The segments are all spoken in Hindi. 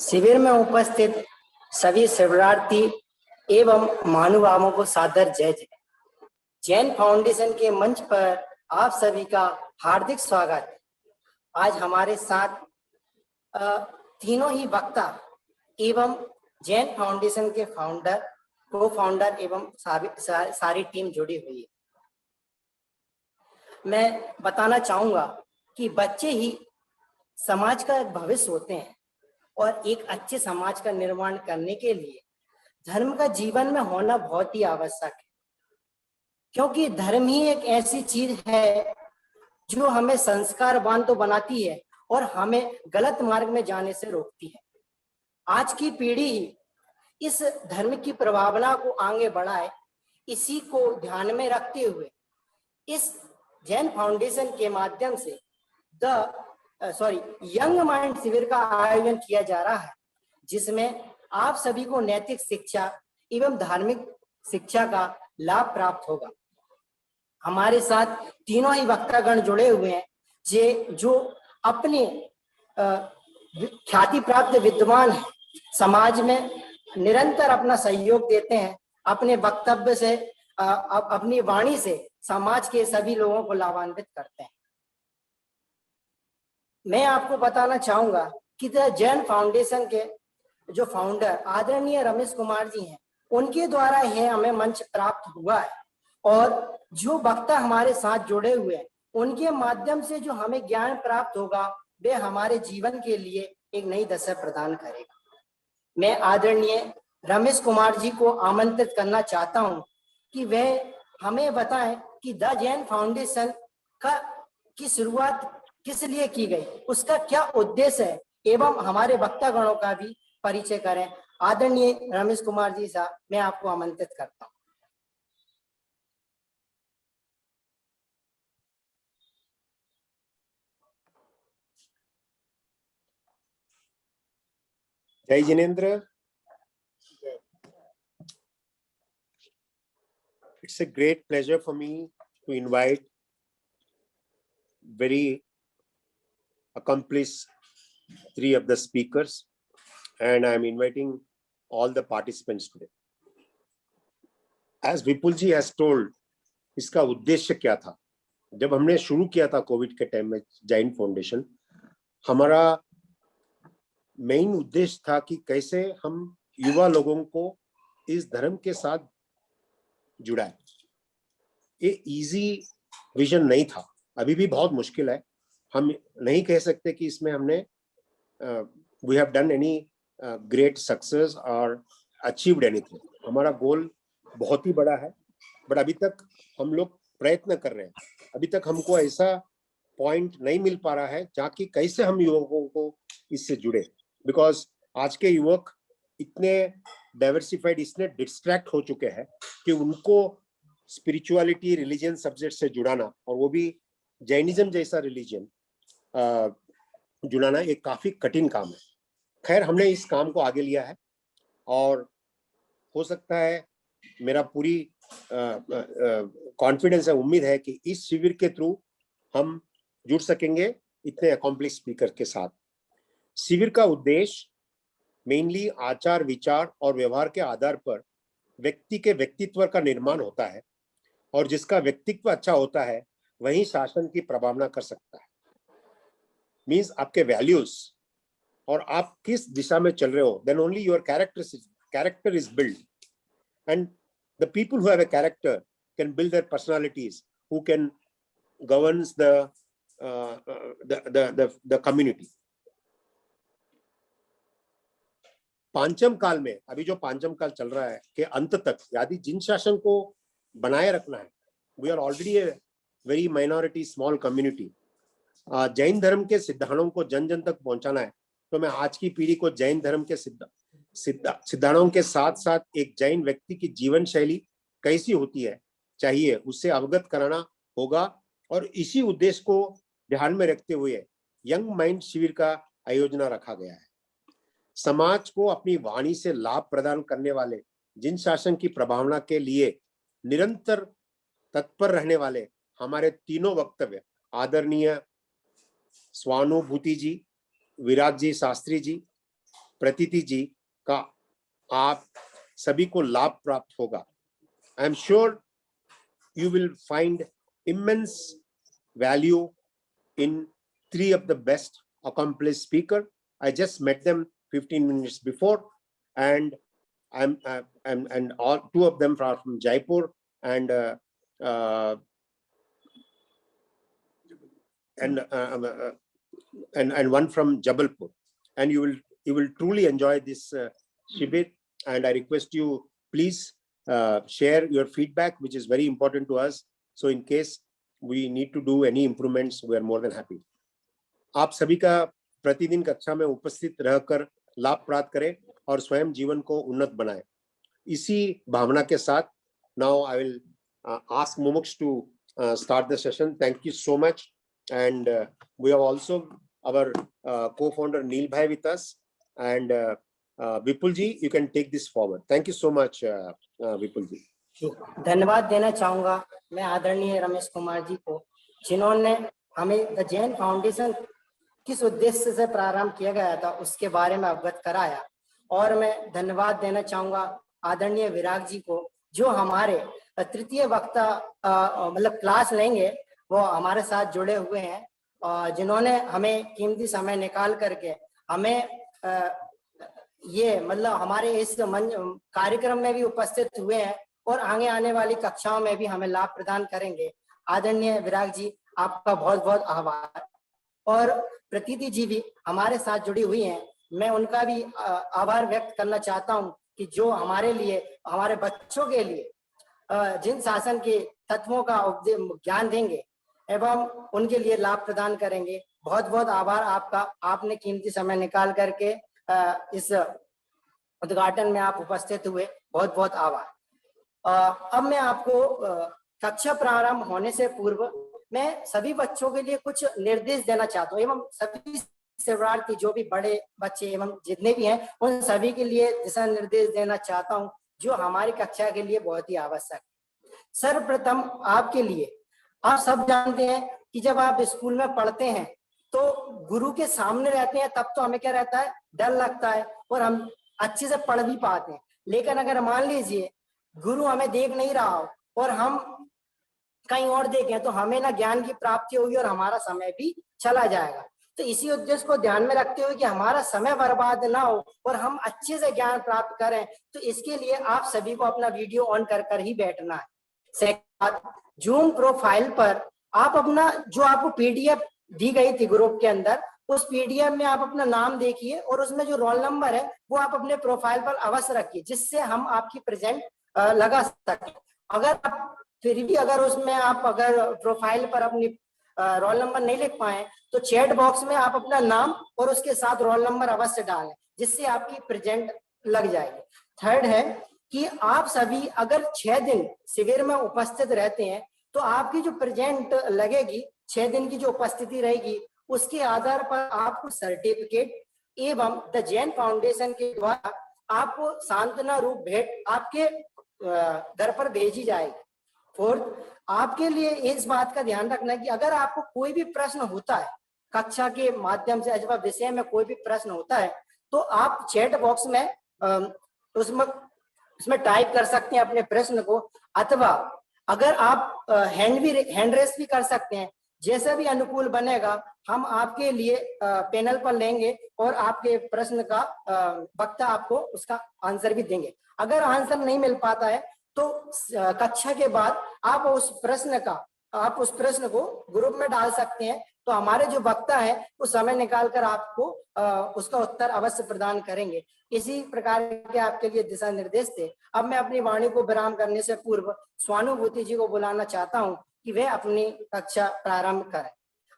शिविर में उपस्थित सभी शिविरार्थी एवं महानुभावों को सादर जय जय। जैन फाउंडेशन के मंच पर आप सभी का हार्दिक स्वागत है। आज हमारे साथ तीनों ही वक्ता एवं जैन फाउंडेशन के फाउंडर, को फाउंडर एवं सारी टीम जुड़ी हुई है। मैं बताना चाहूंगा कि बच्चे ही समाज का भविष्य होते हैं और एक अच्छे समाज का निर्माण करने के लिए धर्म का जीवन में होना बहुत ही आवश्यक है, क्योंकि धर्म ही एक ऐसी चीज है जो हमें संस्कारवान तो बनाती है और हमें गलत मार्ग में जाने से रोकती है। आज की पीढ़ी इस धर्म की प्रभावना को आगे बढ़ाए, इसी को ध्यान में रखते हुए इस जैन फाउंडेशन के माध्यम से यंग माइंड शिविर का आयोजन किया जा रहा है, जिसमें आप सभी को नैतिक शिक्षा एवं धार्मिक शिक्षा का लाभ प्राप्त होगा। हमारे साथ तीनों ही वक्तागण जुड़े हुए हैं जो अपने ख्याति प्राप्त विद्वान हैं, समाज में निरंतर अपना सहयोग देते हैं, अपने वक्तव्य से अपनी वाणी से समाज के सभी लोगों को लाभान्वित करते हैं। मैं आपको बताना चाहूंगा कि जैन फाउंडेशन के जो फाउंडर आदरणीय रमेश कुमार जी हैं, उनके द्वारा यह हमें मंच प्राप्त हुआ है और जो वक्ता हमारे साथ जुड़े हुए हैं उनके माध्यम से जो हमें ज्ञान प्राप्त होगा वे हमारे जीवन के लिए एक नई दशा प्रदान करेगा। मैं आदरणीय रमेश कुमार जी को आमंत्रित करना चाहता हूं कि वह हमें बताएं कि द जैन फाउंडेशन की शुरुआत किस लिए की गई, उसका क्या उद्देश्य है एवं हमारे वक्तागणों का भी परिचय करें। आदरणीय रमेश कुमार जी साहब, मैं आपको आमंत्रित करता हूं। जय Jinendra. It's a great pleasure for me to invite very accomplished three of the speakers, and I'm inviting all the participants today. As Vipul ji has told, इसका उद्देश्य क्या था? जब हमने शुरू किया था कोविड के टाइम में जैन फाउंडेशन, हमारा मेन उद्देश्य था कि कैसे हम युवा लोगों को इस धर्म के साथ जुड़ाए। ये इजी विजन नहीं था, अभी भी बहुत मुश्किल है। हम नहीं कह सकते कि इसमें हमने we have done any great success और अचीव्ड एनीथिंग। हमारा गोल बहुत ही बड़ा है, बट अभी तक हम लोग प्रयत्न कर रहे हैं। अभी तक हमको ऐसा पॉइंट नहीं मिल पा रहा है जहाँ की कैसे हम युवकों को इससे जुड़े, बिकॉज आज के युवक इतने डाइवर्सिफाइड, इतने डिस्ट्रैक्ट हो चुके हैं कि उनको स्पिरिचुअलिटी, रिलीजन सब्जेक्ट से जुड़ाना, और वो भी जैनिज्म जैसा रिलीजन जुड़ाना एक काफी कठिन काम है। खैर, हमने इस काम को आगे लिया है और हो सकता है, मेरा पूरी कॉन्फिडेंस है, उम्मीद है कि इस शिविर के थ्रू हम जुड़ सकेंगे इतने अकॉम्प्लिश स्पीकर के साथ। शिविर का उद्देश्य मेनली आचार, विचार और व्यवहार के आधार पर व्यक्ति के व्यक्तित्व का निर्माण होता है, और जिसका व्यक्तित्व अच्छा होता है वही शासन की प्रभावना कर सकता है। मीन्स आपके वैल्यूज और आप किस दिशा में चल रहे हो, then only your character is build, and the people who have a character can build their personalities, who can governs the community. पांचम काल में, अभी जो पांचम काल चल रहा है के अंत तक, यदि जिन शासन को बनाए रखना है, we are already a very minority small community, Jain धर्म के सिद्धांतों को जन जन तक पहुंचाना है, तो मैं आज की पीढ़ी को जैन धर्म के सिद्धांतों के साथ साथ एक जैन व्यक्ति की जीवन शैली कैसी होती है चाहिए, उससे अवगत कराना होगा। और इसी उद्देश्य को ध्यान में रखते हुए यंग माइंड शिविर का आयोजन रखा गया है। समाज को अपनी वाणी से लाभ प्रदान करने वाले, जिन शासन की प्रभावना के लिए निरंतर तत्पर रहने वाले हमारे तीनों वक्तव्य आदरणीय स्वानुभूति जी, विराट जी शास्त्री जी, प्रतीति जी का आप सभी को लाभ प्राप्त होगा. I am sure you will find immense value in three of the best accomplished speaker. I just met them 15 minutes before, and and all two of them are from Jaipur, and one from Jabalpur, and you will truly enjoy this shibir. And I request you, please share your feedback, which is very important to us. So in case we need to do any improvements, we are more than happy. आप सभी का प्रतिदिन कक्षा में उपस्थित रहकर लाभ प्राप्त करें और स्वयं जीवन को उन्नत बनाएं. इसी भावना के साथ now I will ask Mumuksh to start the session. Thank you so much. And we have also our co-founder Neil Bhai with us, and Vipul ji, you can take this forward. Thank you so much, Vipul ji. धन्यवाद देना चाहूंगा मैं आदरणीय रमेश कुमार जी को, जिन्होंने हमें द जैन फाउंडेशन किस उद्देश्य से प्रारंभ किया गया था उसके बारे में अवगत कराया. और मैं धन्यवाद देना चाहूंगा आदरणीय विराग जी को, जो हमारे तृतीय वक्ता मतलब क्लास लेंगे वो हमारे साथ जुड़े हुए हैं, जिन्होंने हमें कीमती समय निकाल करके हमें ये मतलब हमारे इस कार्यक्रम में भी उपस्थित हुए हैं और आगे आने वाली कक्षाओं में भी हमें लाभ प्रदान करेंगे. आदरणीय विराग जी, आपका बहुत बहुत आभार. और प्रतीति जी भी हमारे साथ जुड़ी हुई हैं, मैं उनका भी आभार व्यक्त करना चाहता हूं कि जो हमारे लिए, हमारे बच्चों के लिए जिन शासन के तत्वों का ज्ञान देंगे एवं उनके लिए लाभ प्रदान करेंगे. बहुत बहुत आभार आपका, आपने कीमती समय निकाल करके इस उद्घाटन में आप उपस्थित हुए. बहुत बहुत आभार. अब मैं आपको कक्षा प्रारंभ होने से पूर्व मैं सभी बच्चों के लिए कुछ निर्देश देना चाहता हूँ एवं सभी शिक्षार्थी जो भी बड़े बच्चे एवं जितने भी हैं उन सभी के लिए दिशा निर्देश देना चाहता हूँ, जो हमारी कक्षा के लिए बहुत ही आवश्यक है. सर्वप्रथम आपके लिए, आप सब जानते हैं कि जब आप स्कूल में पढ़ते हैं तो गुरु के सामने रहते हैं तब तो हमें क्या रहता है, डर लगता है और हम अच्छे से पढ़ भी पाते हैं. लेकिन अगर मान लीजिए गुरु हमें देख नहीं रहा हो और हम कहीं और देखें तो हमें ना ज्ञान की प्राप्ति होगी और हमारा समय भी चला जाएगा. तो इसी उद्देश्य को ध्यान में रखते हुए कि हमारा समय बर्बाद ना हो और हम अच्छे से ज्ञान प्राप्त करें, तो इसके लिए आप सभी को अपना वीडियो ऑन कर ही बैठना है. सेकंड, जूम प्रोफाइल पर आप अपना जो आपको पीडीएफ दी गई थी ग्रुप के अंदर, उस पीडीएफ में आप अपना नाम देखिए और उसमें जो रोल नंबर है वो आप अपने प्रोफाइल पर अवश्य रखिए, जिससे हम आपकी प्रेजेंट लगा सकें. अगर आप फिर भी अगर उसमें आप अगर प्रोफाइल पर अपनी रोल नंबर नहीं लिख पाए तो चैट बॉक्स में आप अपना नाम और उसके साथ रोल नंबर अवश्य डालें, जिससे आपकी प्रेजेंट लग जाएगी. थर्ड है कि आप सभी अगर 6 दिन शिविर में उपस्थित रहते हैं तो आपकी जो प्रेजेंट लगेगी, 6 दिन की जो उपस्थिति रहेगी, उसके आधार पर आपको सर्टिफिकेट एवं द जैन फाउंडेशन के द्वारा आपको सांत्वना रूप भेंट आपके घर पर भेजी जाएगी. फोर्थ, आपके लिए इस बात का ध्यान रखना है कि अगर आपको कोई भी प्रश्न होता है कक्षा के माध्यम से अथवा विषय में कोई भी प्रश्न होता है तो आप चैट बॉक्स में उसमें टाइप कर सकते हैं अपने प्रश्न को, अथवा अगर आप हैंड रेस भी कर सकते हैं. जैसा भी अनुकूल बनेगा हम आपके लिए पैनल पर लेंगे और आपके प्रश्न का वक्ता आपको उसका आंसर भी देंगे. अगर आंसर नहीं मिल पाता है तो कक्षा के बाद आप उस प्रश्न को ग्रुप में डाल सकते हैं, तो हमारे जो वक्ता है वो समय निकाल कर आपको उसका उत्तर अवश्य प्रदान करेंगे. इसी प्रकार के आपके लिए दिशा निर्देश थे. अब मैं अपनी वाणी को विराम करने से पूर्व स्वानुभूति जी को बुलाना चाहता हूं कि वे अपनी कक्षा प्रारंभ करें.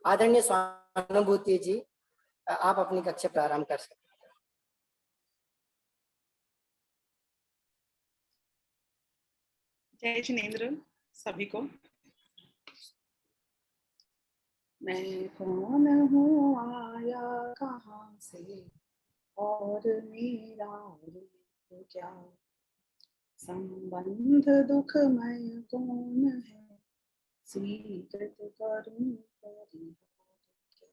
आदरणीय स्वानुभूति जी, आप अपनी कक्षा प्रारंभ कर सकते हैं. जय जिनेंद्र सभी को. मैं कौन हूँ, आया कहाँ से और मेरा रूप क्या, संबंध दुखमय कौन है, स्वीकृत करूं परिहार क्या.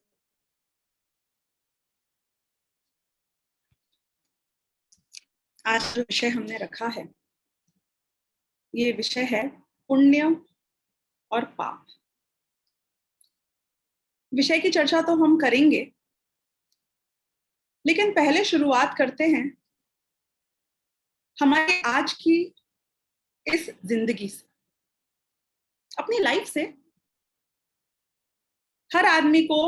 आज जो विषय हमने रखा है, ये विषय है पुण्य और पाप। विषय की चर्चा तो हम करेंगे, लेकिन पहले शुरुआत करते हैं हमारे आज की इस जिंदगी से, अपनी लाइफ से। हर आदमी को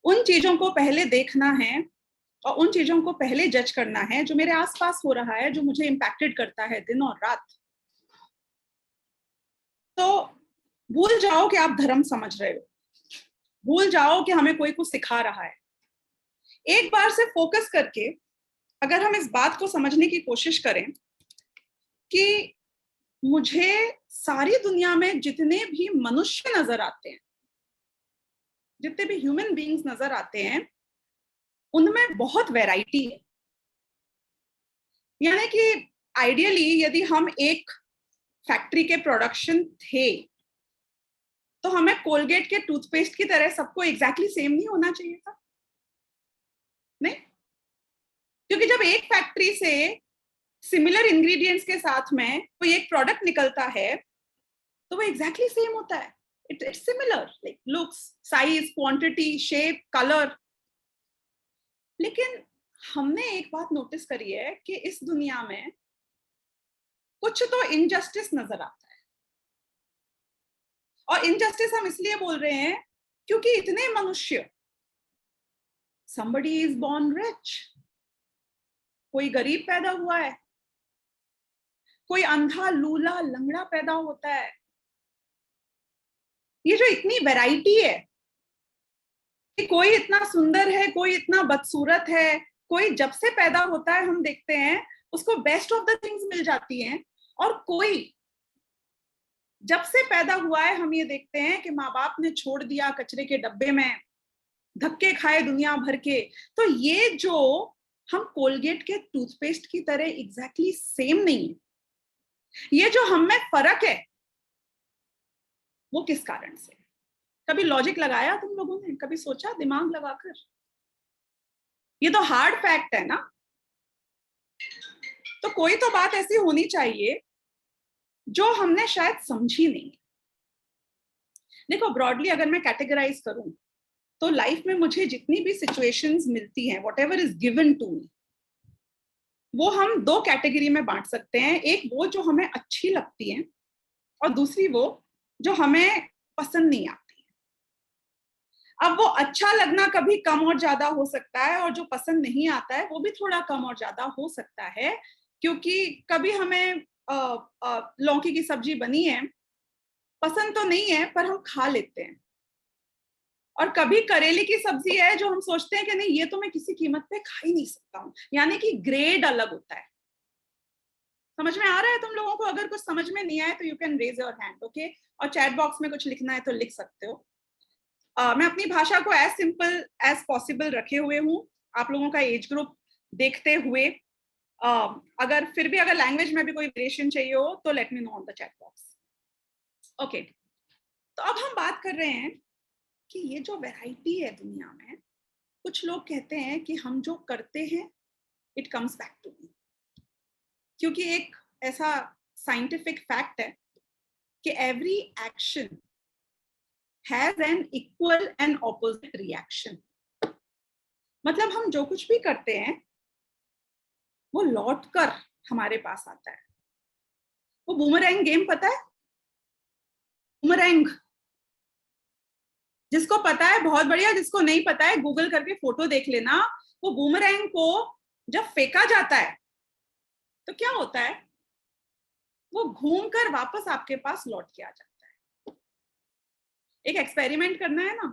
उन चीजों को पहले देखना है और उन चीजों को पहले जज करना है जो मेरे आसपास हो रहा है, जो मुझे इम्पैक्टेड करता है दिन और रात। तो भूल जाओ कि आप धर्म समझ रहे हो, भूल जाओ कि हमें कोई कुछ सिखा रहा है। एक बार से फोकस करके अगर हम इस बात को समझने की कोशिश करें कि मुझे सारी दुनिया में जितने भी मनुष्य नजर आते हैं, जितने भी ह्यूमन बीइंग्स नजर आते हैं, उनमें बहुत वैरायटी है। यानी कि आइडियली यदि हम एक फैक्ट्री के प्रोडक्शन थे तो हमें कोलगेट के टूथपेस्ट की तरह सबको एग्जैक्टली सेम नहीं होना चाहिए था, नहीं? क्योंकि जब एक फैक्ट्री से सिमिलर इंग्रेडिएंट्स के साथ में कोई एक प्रोडक्ट निकलता है तो वो एग्जैक्टली सेम होता है। It's similar, like looks, size, quantity, shape, colour. लेकिन हमने एक बात नोटिस करी है कि इस दुनिया में कुछ तो इनजस्टिस नजर आता है। और इनजस्टिस हम इसलिए बोल रहे हैं क्योंकि इतने मनुष्य, somebody is born rich, कोई गरीब पैदा हुआ है, कोई अंधा, लूला, लंगड़ा पैदा होता है। ये जो इतनी वैरायटी है कि कोई इतना सुंदर है, कोई इतना बदसूरत है, कोई जब से पैदा होता है हम देखते हैं उसको बेस्ट ऑफ द थिंग्स मिल जाती हैं, और कोई जब से पैदा हुआ है हम ये देखते हैं कि माँ बाप ने छोड़ दिया कचरे के डब्बे में, धक्के खाए दुनिया भर के। तो ये जो हम कोलगेट के टूथपेस्ट की तरह एग्जैक्टली सेम नहीं है, ये जो हम में फर्क है, वो किस कारण से? कभी लॉजिक लगाया तुम लोगों ने? कभी सोचा दिमाग लगाकर? ये तो हार्ड फैक्ट है ना। तो कोई तो बात ऐसी होनी चाहिए जो हमने शायद समझी नहीं। देखो, ब्रॉडली अगर मैं कैटेगराइज करूं तो लाइफ में मुझे जितनी भी सिचुएशंस मिलती हैं, whatever is given to me, वो हम दो कैटेगरी में बांट सकते हैं। एक वो जो हमें अच्छी लगती है, और दूसरी वो जो हमें पसंद नहीं आती है। अब वो अच्छा लगना कभी कम और ज्यादा हो सकता है, और जो पसंद नहीं आता है वो भी थोड़ा कम और ज्यादा हो सकता है। क्योंकि कभी हमें लौकी की सब्जी बनी है, पसंद तो नहीं है पर हम खा लेते हैं, और कभी करेले की सब्जी है जो हम सोचते हैं कि नहीं, ये तो मैं किसी कीमत पे खा ही नहीं सकता हूँ। यानी कि ग्रेड अलग होता है। समझ में आ रहा है तुम लोगों को? अगर कुछ समझ में नहीं आए तो you can raise your hand, okay? और चैट बॉक्स में कुछ लिखना है तो लिख सकते हो। मैं अपनी भाषा को एज सिंपल एज पॉसिबल रखे हुए हूँ, आप लोगों का एज ग्रुप देखते हुए। अगर फिर भी अगर लैंग्वेज में भी कोई वेरिएशन चाहिए हो तो let me know on the chat box, okay? तो अब हम बात कर रहे हैं कि ये जो वैरायटी है दुनिया में, कुछ लोग कहते हैं कि हम जो करते हैं it comes back to me. क्योंकि एक ऐसा साइंटिफिक फैक्ट है कि every action has an equal and opposite reaction. मतलब हम जो कुछ भी करते हैं वो लौट कर हमारे पास आता है। वो बूमरैंग गेम पता है? बूमरैंग, जिसको पता है बहुत बढ़िया, जिसको नहीं पता है गूगल करके फोटो देख लेना। वो बूमरैंग को जब फेंका जाता है तो क्या होता है? वो घूमकर वापस आपके पास लौट के आ जाता है। एक एक्सपेरिमेंट करना है ना,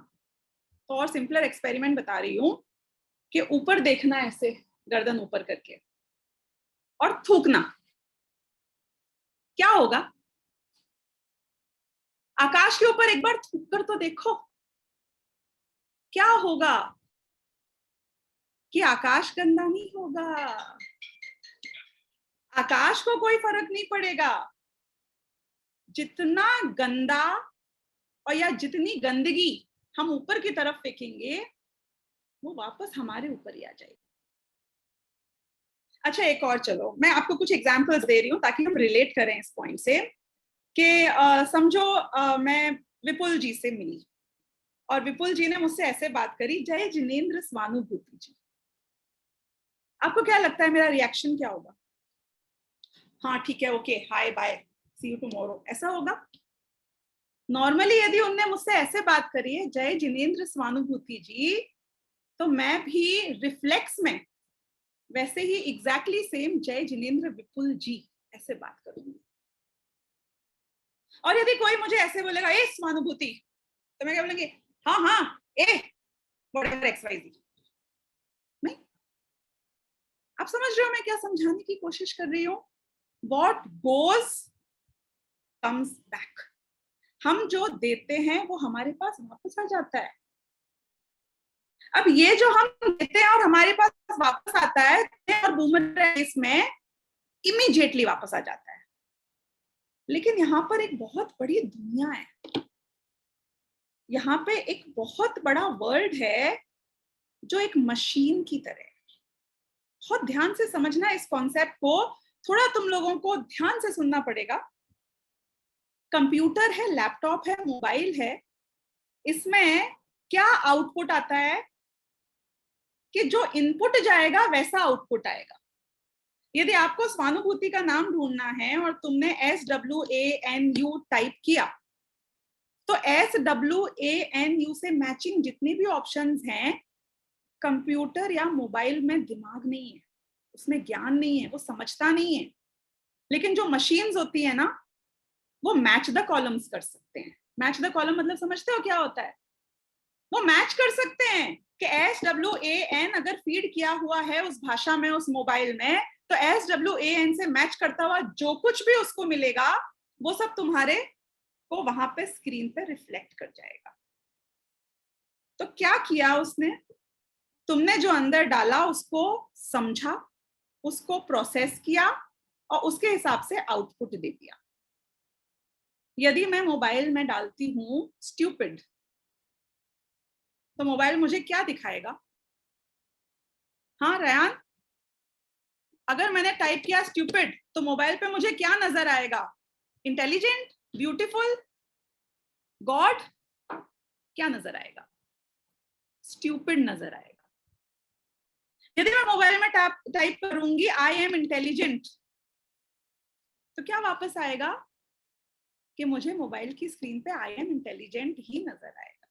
तो और सिंपलर एक्सपेरिमेंट बता रही हूं कि ऊपर देखना है, ऐसे गर्दन ऊपर करके, और थूकना। क्या होगा? आकाश के ऊपर एक बार थूक कर तो देखो, क्या होगा? कि आकाश गंदा नहीं होगा, आकाश को कोई फर्क नहीं पड़ेगा। जितना गंदा और या जितनी गंदगी हम ऊपर की तरफ फेंकेंगे वो वापस हमारे ऊपर ही आ जाएगी। अच्छा एक और, चलो मैं आपको कुछ एग्जांपल्स दे रही हूँ ताकि हम रिलेट करें इस पॉइंट से कि समझो मैं विपुल जी से मिली और विपुल जी ने मुझसे ऐसे बात करी, जय जिनेंद्र स्वानुभूति जी। आपको क्या लगता है मेरा रिएक्शन क्या होगा? हाँ ठीक है, okay, hi bye, see you tomorrow, ऐसा होगा? नॉर्मली यदि उनने मुझसे ऐसे बात करी है, जय जिनेंद्र स्वानुभूति जी, तो मैं भी रिफ्लेक्स में वैसे ही एग्जैक्टली सेम जय जिनेंद्र विपुल जी ऐसे बात करूंगी। और यदि कोई मुझे ऐसे बोलेगा ए स्वानुभूति, तो मैं क्या बोलूंगी? हाँ हाँ ए व्हाटएवर XYZ। नहीं, आप समझ रहे हो मैं क्या समझाने की कोशिश कर रही हूँ? What goes comes back। हम जो देते हैं वो हमारे पास वापस आ जाता है। अब ये जो हम देते हैं और हमारे पास वापस आता है, और बूमरैंग में इमीडिएटली वापस आ जाता है। लेकिन यहाँ पर एक बहुत बड़ी दुनिया है, यहाँ पे एक बहुत बड़ा वर्ल्ड है जो एक मशीन की तरह है। बहुत ध्यान से समझना इस कॉन्सेप्ट को, थोड़ा तुम लोगों को ध्यान से सुनना पड़ेगा। कंप्यूटर है, लैपटॉप है, मोबाइल है, इसमें क्या आउटपुट आता है कि जो इनपुट जाएगा वैसा आउटपुट आएगा। यदि आपको स्वानुभूति का नाम ढूंढना है और तुमने SWANU टाइप किया, तो SWANU से मैचिंग जितनी भी ऑप्शंस हैं, कंप्यूटर या मोबाइल में दिमाग नहीं है, उसमें ज्ञान नहीं है, वो समझता नहीं है। लेकिन जो मशीन्स होती है ना, वो मैच द कॉलम्स कर सकते हैं। मैच द कॉलम मतलब समझते हो क्या होता है? वो मैच कर सकते हैं कि SWAN अगर फीड किया हुआ है उस भाषा में, उस मोबाइल में, तो SWAN से मैच करता हुआ जो कुछ भी उसको मिलेगा वो सब तुम्हारे को वहां पे स्क्रीन पे रिफ्लेक्ट कर जाएगा। तो क्या किया उसने? तुमने जो अंदर डाला उसको समझा, उसको प्रोसेस किया और उसके हिसाब से आउटपुट दे दिया। यदि मैं मोबाइल में डालती हूं स्टूपिड, तो मोबाइल मुझे क्या दिखाएगा? हाँ रयान, अगर मैंने टाइप किया स्टूपिड तो मोबाइल पे मुझे क्या नजर आएगा? Intelligent, beautiful, God? क्या नजर आएगा? स्टूपिड नजर आएगा। यदि मैं मोबाइल में टाइप करूंगी आई एम इंटेलिजेंट, तो क्या वापस आएगा? कि मुझे मोबाइल की स्क्रीन पे आई एम इंटेलिजेंट ही नजर आएगा।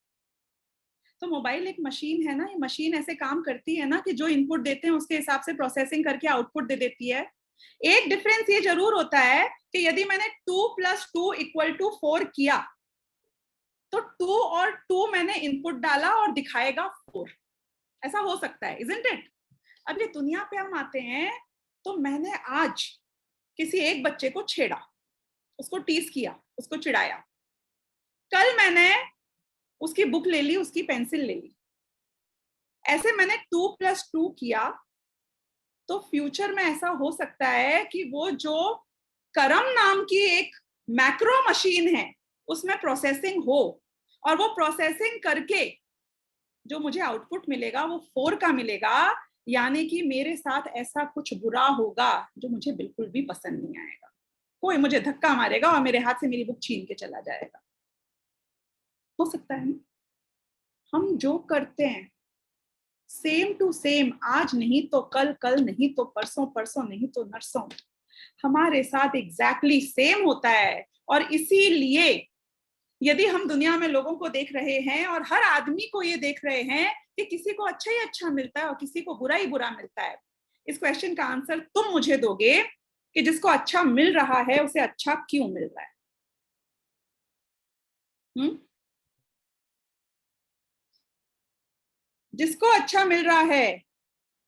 तो मोबाइल एक मशीन है ना, ये मशीन ऐसे काम करती है ना कि जो इनपुट देते हैं उसके हिसाब से प्रोसेसिंग करके आउटपुट दे देती है। एक डिफरेंस ये जरूर होता है कि यदि मैंने 2 + 2 = 4 किया, तो 2 और 2 मैंने इनपुट डाला और दिखाएगा 4। ऐसा हो सकता है, इजंट इट? अब ये दुनिया पे हम आते हैं, तो मैंने आज किसी एक बच्चे को छेड़ा, उसको टीज किया, उसको चिढ़ाया। कल मैंने उसकी बुक ले ली, उसकी पेंसिल ले ली। ऐसे मैंने 2 + 2 किया, तो फ्यूचर में ऐसा हो सकता है कि वो जो करम नाम की एक मैक्रो मशीन है उसमें प्रोसेसिंग हो, और वो प्रोसेसिंग करके जो मुझे आउटपुट मिलेगा वो 4 का मिलेगा। यानी कि मेरे साथ ऐसा कुछ बुरा होगा जो मुझे बिल्कुल भी पसंद नहीं आएगा। कोई मुझे धक्का मारेगा और मेरे हाथ से मेरी बुक छीन के चला जाएगा। हो सकता है ना? हम जो करते हैं सेम टू सेम, आज नहीं तो कल, कल नहीं तो परसों, परसों नहीं तो नरसों, हमारे साथ एग्जैक्टली सेम होता है। और इसीलिए यदि हम दुनिया में लोगों को देख रहे हैं और हर आदमी को ये देख रहे हैं कि किसी को अच्छा ही अच्छा मिलता है और किसी को बुरा ही बुरा मिलता है, इस क्वेश्चन का आंसर तुम मुझे दोगे कि जिसको अच्छा मिल रहा है उसे अच्छा क्यों मिल रहा है? जिसको अच्छा मिल रहा है,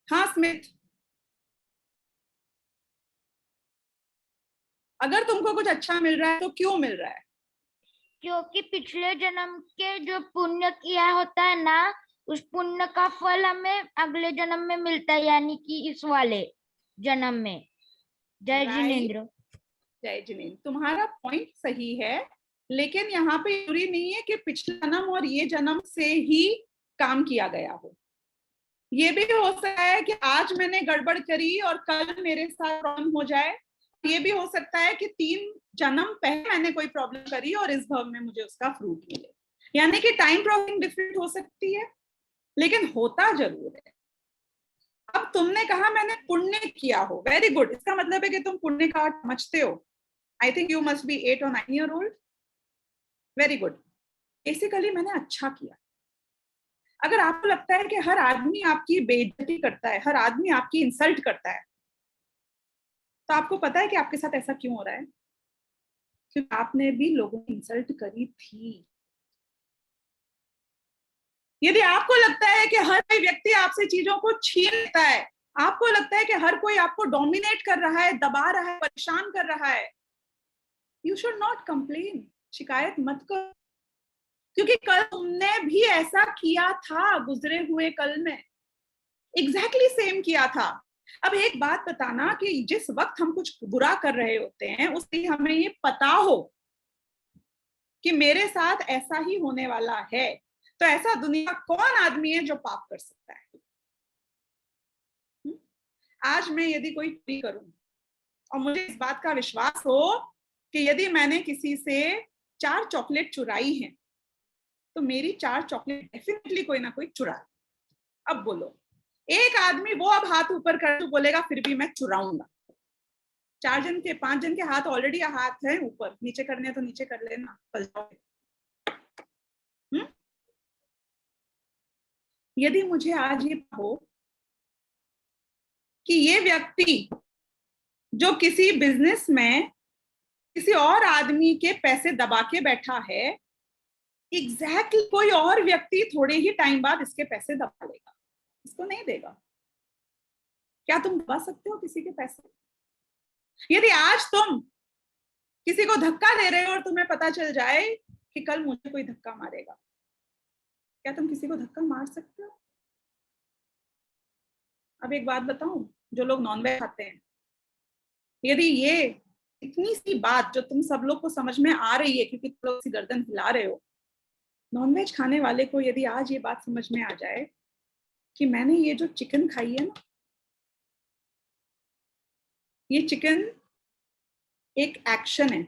हाँ स्मिथ, अगर तुमको कुछ अच्छा मिल रहा है तो क्यों मिल रहा है? क्योंकि पिछले जन्म के जो पुण्य किया होता है ना, उस पुण्य का फल हमें अगले जन्म में मिलता है, यानी कि इस वाले जन्म में। जय जिनेंद्र। जय जिनेंद्र, तुम्हारा पॉइंट सही है, लेकिन यहाँ पे जरूरी नहीं है कि पिछला जन्म और ये जन्म से ही काम किया गया हो। ये भी हो सकता है कि आज मैंने गड़बड़ करी और कल मेरे साथ प्रॉब्लम हो जाए। ये भी हो सकता है कि 3 जन्म पहले मैंने कोई प्रॉब्लम करी और इस भव में मुझे उसका फ्रूट मिले। यानी कि टाइम प्रोसेसिंग डिफरेंट हो सकती है, लेकिन होता जरूर है। अब तुमने कहा मैंने पुण्य किया हो, वेरी गुड। इसका मतलब है कि तुम पुण्य का अर्थ समझते हो। I think you must be 8 or 9 year old। Very good. Basically मैंने अच्छा किया। अगर आपको लगता है कि हर आदमी आपकी बेइज्जती करता है, हर आदमी आपकी इंसल्ट करता है, तो आपको पता है कि आपके साथ ऐसा क्यों हो रहा है? क्योंकि आपने भी लोगों की इंसल्ट करी थी। यदि आपको लगता है कि हर कोई व्यक्ति आपसे चीजों को छीन लेता है, आपको लगता है कि हर कोई आपको डोमिनेट कर रहा है, दबा रहा है, परेशान कर रहा है, यू शुड नॉट कंप्लेन। शिकायत मत करो, क्योंकि कल तुमने भी ऐसा किया था। गुजरे हुए कल में एग्जैक्टली सेम किया था। अब एक बात बताना कि जिस वक्त हम कुछ बुरा कर रहे होते हैं उस दिन हमें ये पता हो कि मेरे साथ ऐसा ही होने वाला है, तो ऐसा दुनिया कौन आदमी है जो पाप कर सकता है? आज मैं यदि कोई चोरी करूं और मुझे इस बात का विश्वास हो कि यदि मैंने किसी से 4 चॉकलेट चुराई हैं, तो मेरी 4 चॉकलेट डेफिनेटली कोई ना कोई चुरा। अब बोलो, एक आदमी वो अब हाथ ऊपर कर तो बोलेगा फिर भी मैं चुराऊंगा। 4 जन के 5 जन के हाथ ऑलरेडी हाथ है ऊपर, नीचे करने तो नीचे कर लेना, फंस जाओगे। यदि मुझे आज ये हो कि ये व्यक्ति जो किसी बिजनेस में किसी और आदमी के पैसे दबा के बैठा है, एग्जैक्टली कोई और व्यक्ति थोड़े ही टाइम बाद इसके पैसे दबा लेगा, इसको नहीं देगा। क्या तुम दबा सकते हो किसी के पैसे? यदि आज तुम किसी को धक्का दे रहे हो और तुम्हें पता चल जाए कि कल मुझे कोई धक्का मारेगा, क्या तुम किसी को धक्का मार सकते हो? अब एक बात बताऊं, जो लोग नॉनवेज खाते हैं, यदि ये इतनी सी बात जो तुम सब लोग को समझ में आ रही है क्योंकि तुम लोग सी गर्दन हिला रहे हो, नॉनवेज खाने वाले को यदि आज ये बात समझ में आ जाए कि मैंने ये जो चिकन खाई है ना, ये चिकन एक एक्शन है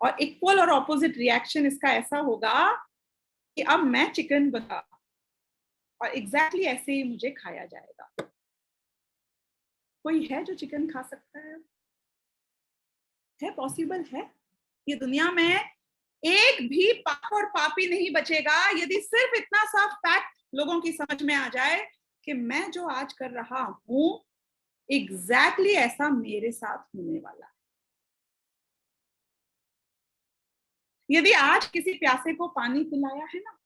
और इक्वल और ऑपोजिट रिएक्शन इसका ऐसा होगा कि अब मैं चिकन बना और एग्जैक्टली ऐसे ही मुझे खाया जाएगा। कोई है जो चिकन खा सकता है? पॉसिबल है? ये दुनिया में एक भी पाप और पापी नहीं बचेगा यदि सिर्फ इतना सा फैक्ट लोगों की समझ में आ जाए कि मैं जो आज कर रहा हूं एग्जैक्टली ऐसा मेरे साथ होने वाला है। यदि आज किसी प्यासे को पानी पिलाया है ना,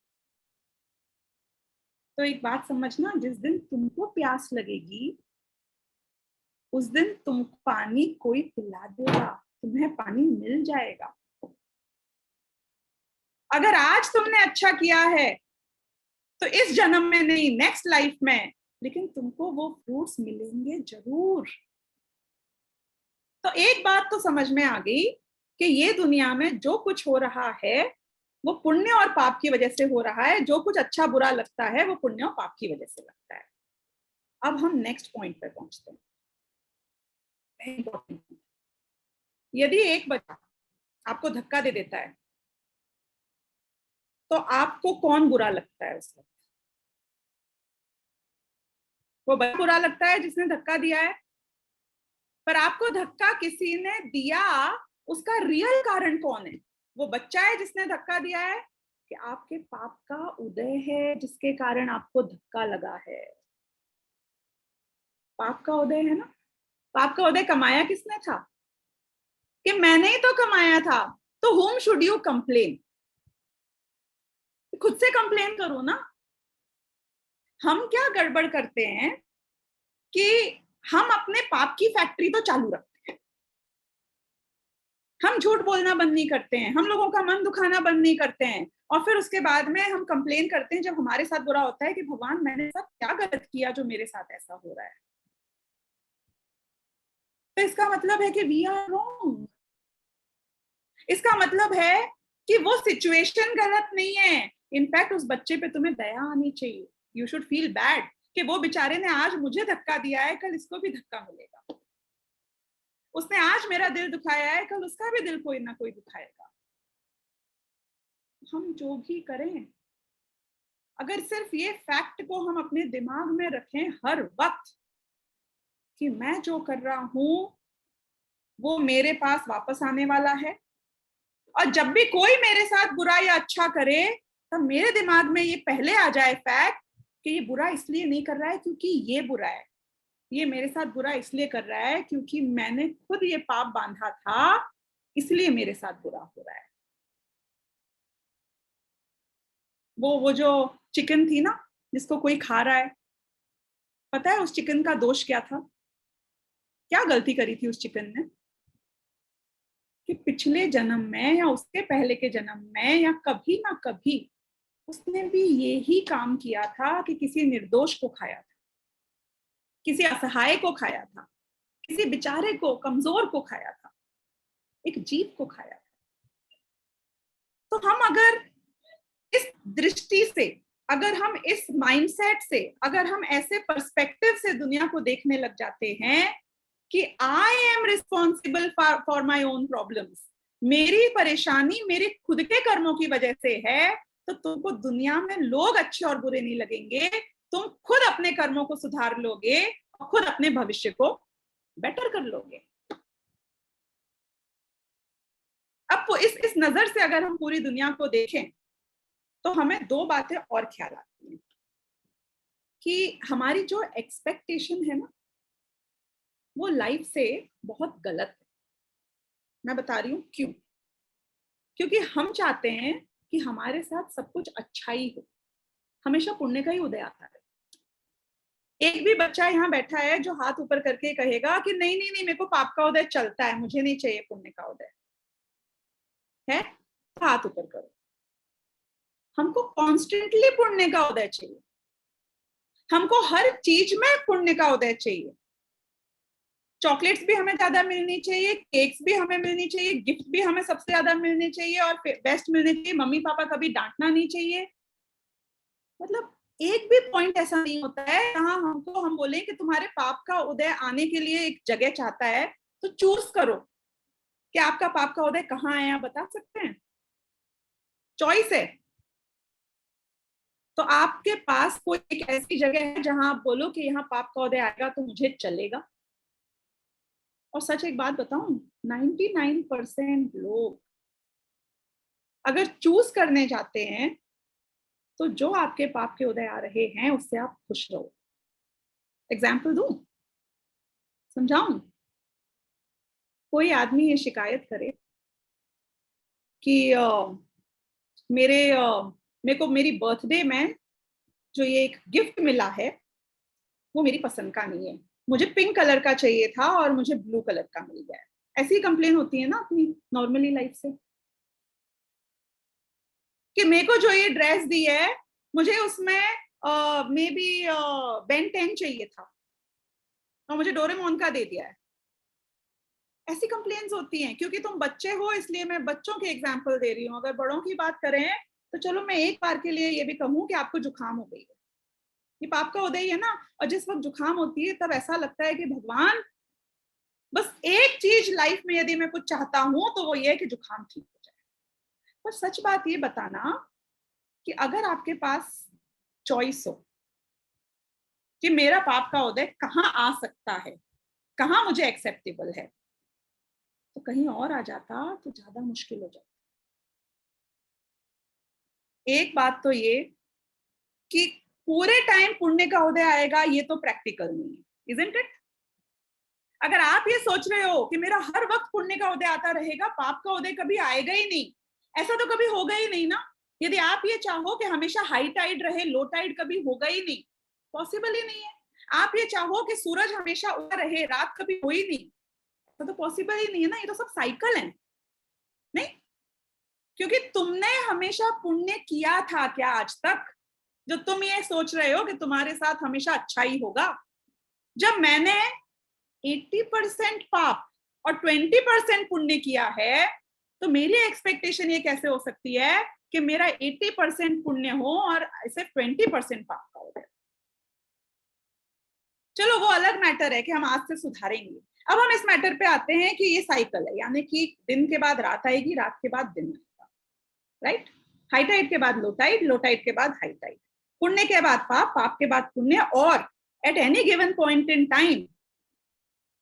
तो एक बात समझना, जिस दिन तुमको प्यास लगेगी उस दिन तुमको पानी कोई पिला देगा, तुम्हें पानी मिल जाएगा। अगर आज तुमने अच्छा किया है तो इस जन्म में नहीं, नेक्स्ट लाइफ में, लेकिन तुमको वो फ्रूट्स मिलेंगे जरूर। तो एक बात तो समझ में आ गई कि ये दुनिया में जो कुछ हो रहा है वो पुण्य और पाप की वजह से हो रहा है। जो कुछ अच्छा बुरा लगता है वो पुण्य और पाप की वजह से लगता है। अब हम नेक्स्ट पॉइंट पे पहुंचते हैं। यदि एक बच्चा आपको धक्का दे देता है तो आपको कौन बुरा लगता है उस वक्त? वो बच्चा बुरा लगता है जिसने धक्का दिया है, पर आपको धक्का किसी ने दिया, उसका रियल कारण कौन है? वो बच्चा है जिसने धक्का दिया है कि आपके पाप का उदय है जिसके कारण आपको धक्का लगा है? पाप का उदय है ना। पाप का उदय कमाया किसने था? कि मैंने ही तो कमाया था। तो whom should you complain? खुद से कंप्लेन करो ना। हम क्या गड़बड़ करते हैं कि हम अपने पाप की फैक्ट्री तो चालू रखते हैं, हम झूठ बोलना बंद नहीं करते हैं, हम लोगों का मन दुखाना बंद नहीं करते हैं, और फिर उसके बाद में हम कंप्लेन करते हैं जब हमारे साथ बुरा होता है कि भगवान मैंने सब क्या गलत किया जो मेरे साथ ऐसा हो रहा है। तो इसका मतलब है कि वी आर रॉन्ग। इसका मतलब है कि वो सिचुएशन गलत नहीं है, इनफैक्ट उस बच्चे पे तुम्हें दया आनी चाहिए यू शुड फील बैड कि वो बेचारे ने आज मुझे धक्का दिया है, कल इसको भी धक्का मिलेगा। उसने आज मेरा दिल दुखाया है, कल उसका भी दिल कोई ना कोई दुखाएगा। हम जो भी करें, अगर सिर्फ ये फैक्ट को हम अपने दिमाग में रखें हर वक्त कि मैं जो कर रहा हूं वो मेरे पास वापस आने वाला है, और जब भी कोई मेरे साथ बुरा या अच्छा करे तब मेरे दिमाग में ये पहले आ जाए फैक्ट कि ये बुरा इसलिए नहीं कर रहा है क्योंकि ये बुरा है, ये मेरे साथ बुरा इसलिए कर रहा है क्योंकि मैंने खुद ये पाप बांधा था, इसलिए मेरे साथ बुरा हो रहा है। वो जो चिकन थी ना जिसको कोई खा रहा है, पता है उस चिकन का दोष क्या था? क्या गलती करी थी उस चिकन ने? कि पिछले जन्म में या उसके पहले के जन्म में या कभी ना कभी उसने भी यही काम किया था कि किसी निर्दोष को खाया था, किसी असहाय को खाया था, किसी बेचारे को, कमजोर को खाया था, एक जीव को खाया था। तो हम अगर इस दृष्टि से, अगर हम इस माइंडसेट से, अगर हम ऐसे पर्सपेक्टिव से दुनिया को देखने लग जाते हैं कि I am responsible for my own problems, मेरी परेशानी मेरे खुद के कर्मों की वजह से है, तो तुमको दुनिया में लोग अच्छे और बुरे नहीं लगेंगे, तुम खुद अपने कर्मों को सुधार लोगे और खुद अपने भविष्य को बेटर कर लोगे। अब इस नजर से अगर हम पूरी दुनिया को देखें तो हमें दो बातें और ख्याल आती हैं कि हमारी जो एक्सपेक्टेशन है ना वो लाइफ से बहुत गलत है। मैं बता रही हूँ क्यों। क्योंकि हम चाहते हैं कि हमारे साथ सब कुछ अच्छा ही हो, हमेशा पुण्य का ही उदय आता है। एक भी बच्चा यहाँ बैठा है जो हाथ ऊपर करके कहेगा कि नहीं नहीं नहीं, मेरे को पाप का उदय चलता है, मुझे नहीं चाहिए पुण्य का उदय है, तो हाथ ऊपर करो। हमको कॉन्स्टेंटली पुण्य का उदय चाहिए, हमको हर चीज में पुण्य का उदय चाहिए। चॉकलेट्स भी हमें ज्यादा मिलनी चाहिए, केक्स भी हमें मिलनी चाहिए, गिफ्ट भी हमें सबसे ज्यादा मिलने चाहिए और बेस्ट मिलने चाहिए, मम्मी पापा का भी डांटना नहीं चाहिए। मतलब एक भी पॉइंट ऐसा नहीं होता है जहां हम बोलें कि तुम्हारे पाप का उदय आने के लिए एक जगह चाहता है तो चूज करो कि आपका पाप का उदय कहाँ है, आप बता सकते हैं? चॉइस है। तो आपके पास कोई एक ऐसी जगह है जहां आप बोलो कि यहाँ पाप का उदय आएगा तो मुझे चलेगा? और सच एक बात बताऊं, 99% लोग अगर चूज करने जाते हैं तो जो आपके पाप के उदय आ रहे हैं उससे आप खुश रहो। एग्जाम्पल दूं, समझाऊं? कोई आदमी ये शिकायत करे कि मेरे को मेरी बर्थडे में जो ये एक गिफ्ट मिला है वो मेरी पसंद का नहीं है, मुझे पिंक कलर का चाहिए था और मुझे ब्लू कलर का मिल गया है। ऐसी कंप्लेन होती है ना अपनी नॉर्मली लाइफ से कि मेरे को जो ये ड्रेस दी है मुझे उसमें मे बी बेन 10 चाहिए था और मुझे डोरेमोन का दे दिया है। ऐसी कंप्लेन्स होती हैं। क्योंकि तुम बच्चे हो इसलिए मैं बच्चों के एग्जाम्पल दे रही हूँ। अगर बड़ों की बात करें तो चलो मैं एक बार के लिए ये भी कहूँ कि आपको जुकाम हो गई है, ये पाप का उदय है ना, और जिस वक्त जुकाम होती है तब ऐसा लगता है कि भगवान बस एक चीज लाइफ में यदि मैं कुछ चाहता हूं तो वो ये है कि जुकाम ठीक हो जाए। पर सच बात ये बताना कि अगर आपके पास चॉइस हो कि मेरा पाप का उदय कहाँ आ सकता है, कहाँ मुझे एक्सेप्टेबल है, तो कहीं और आ जाता तो ज्यादा मुश्किल हो जाता। एक बात तो ये कि पूरे टाइम पुण्य का उदय आएगा ये तो प्रैक्टिकल नहीं है, इजंट इट? अगर आप ये सोच रहे हो कि मेरा हर वक्त पुण्य का उदय आता रहेगा, पाप का उदय कभी आएगा ही नहीं, ऐसा तो कभी होगा ही नहीं ना। यदि आप ये चाहो कि हमेशा हाई टाइड रहे, लो टाइड कभी होगा ही नहीं, पॉसिबल ही नहीं है। आप ये चाहो कि सूरज हमेशा उगा रहे, रात कभी हो ही नहीं, तो पॉसिबल ही नहीं है ना। ये तो सब साइकिल है नहीं, क्योंकि तुमने हमेशा पुण्य किया था क्या आज तक, जो तुम ये सोच रहे हो कि तुम्हारे साथ हमेशा अच्छा ही होगा? जब मैंने 80% पाप और 20% पुण्य किया है तो मेरी एक्सपेक्टेशन ये कैसे हो सकती है कि मेरा 80% पुण्य हो और इसे 20% पाप का हो जाए? चलो वो अलग मैटर है कि हम आज से सुधारेंगे। अब हम इस मैटर पे आते हैं कि ये साइकिल है, यानी कि दिन के बाद रात आएगी, रात के बाद दिन आएगा, राइट। हाई टाइड के बाद लो टाइड, लो टाइड के बाद हाई टाइड, पुण्य के बाद पाप, पाप के बाद पुण्य, और at any given point in time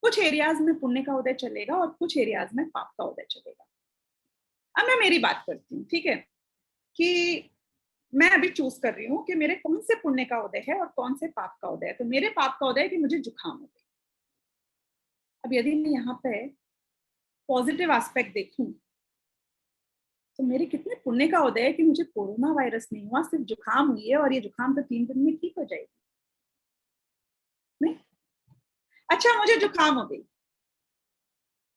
कुछ एरियाज में पुण्य का उदय चलेगा और कुछ एरियाज में पाप का उदय चलेगा। अब मैं मेरी बात करती हूँ, ठीक है, कि मैं अभी चूज कर रही हूँ कि मेरे कौन से पुण्य का उदय है और कौन से पाप का उदय है। तो मेरे पाप का उदय है कि मुझे जुकाम हो गई। अब यदि मैं यहाँ पे पॉजिटिव एस्पेक्ट देखूं तो मेरे कितने पुण्य का उदय है कि मुझे कोरोना वायरस नहीं हुआ, सिर्फ जुकाम हुई है, और ये जुकाम तो 3 दिन में ठीक हो जाएगी। नहीं, अच्छा मुझे जुकाम हो गई,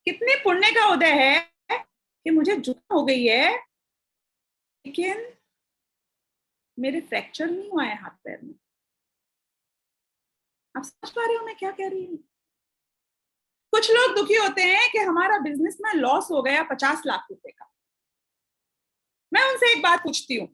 कितने पुण्य का उदय है कि मुझे जुकाम हो गई है, लेकिन मेरे फ्रैक्चर नहीं हुआ है हाथ पैर में। आप समझ पा रहे हो मैं क्या कह रही हूँ? कुछ लोग दुखी होते हैं कि हमारा बिजनेस में लॉस हो गया 50 लाख रुपए का। मैं उनसे एक बात पूछती हूँ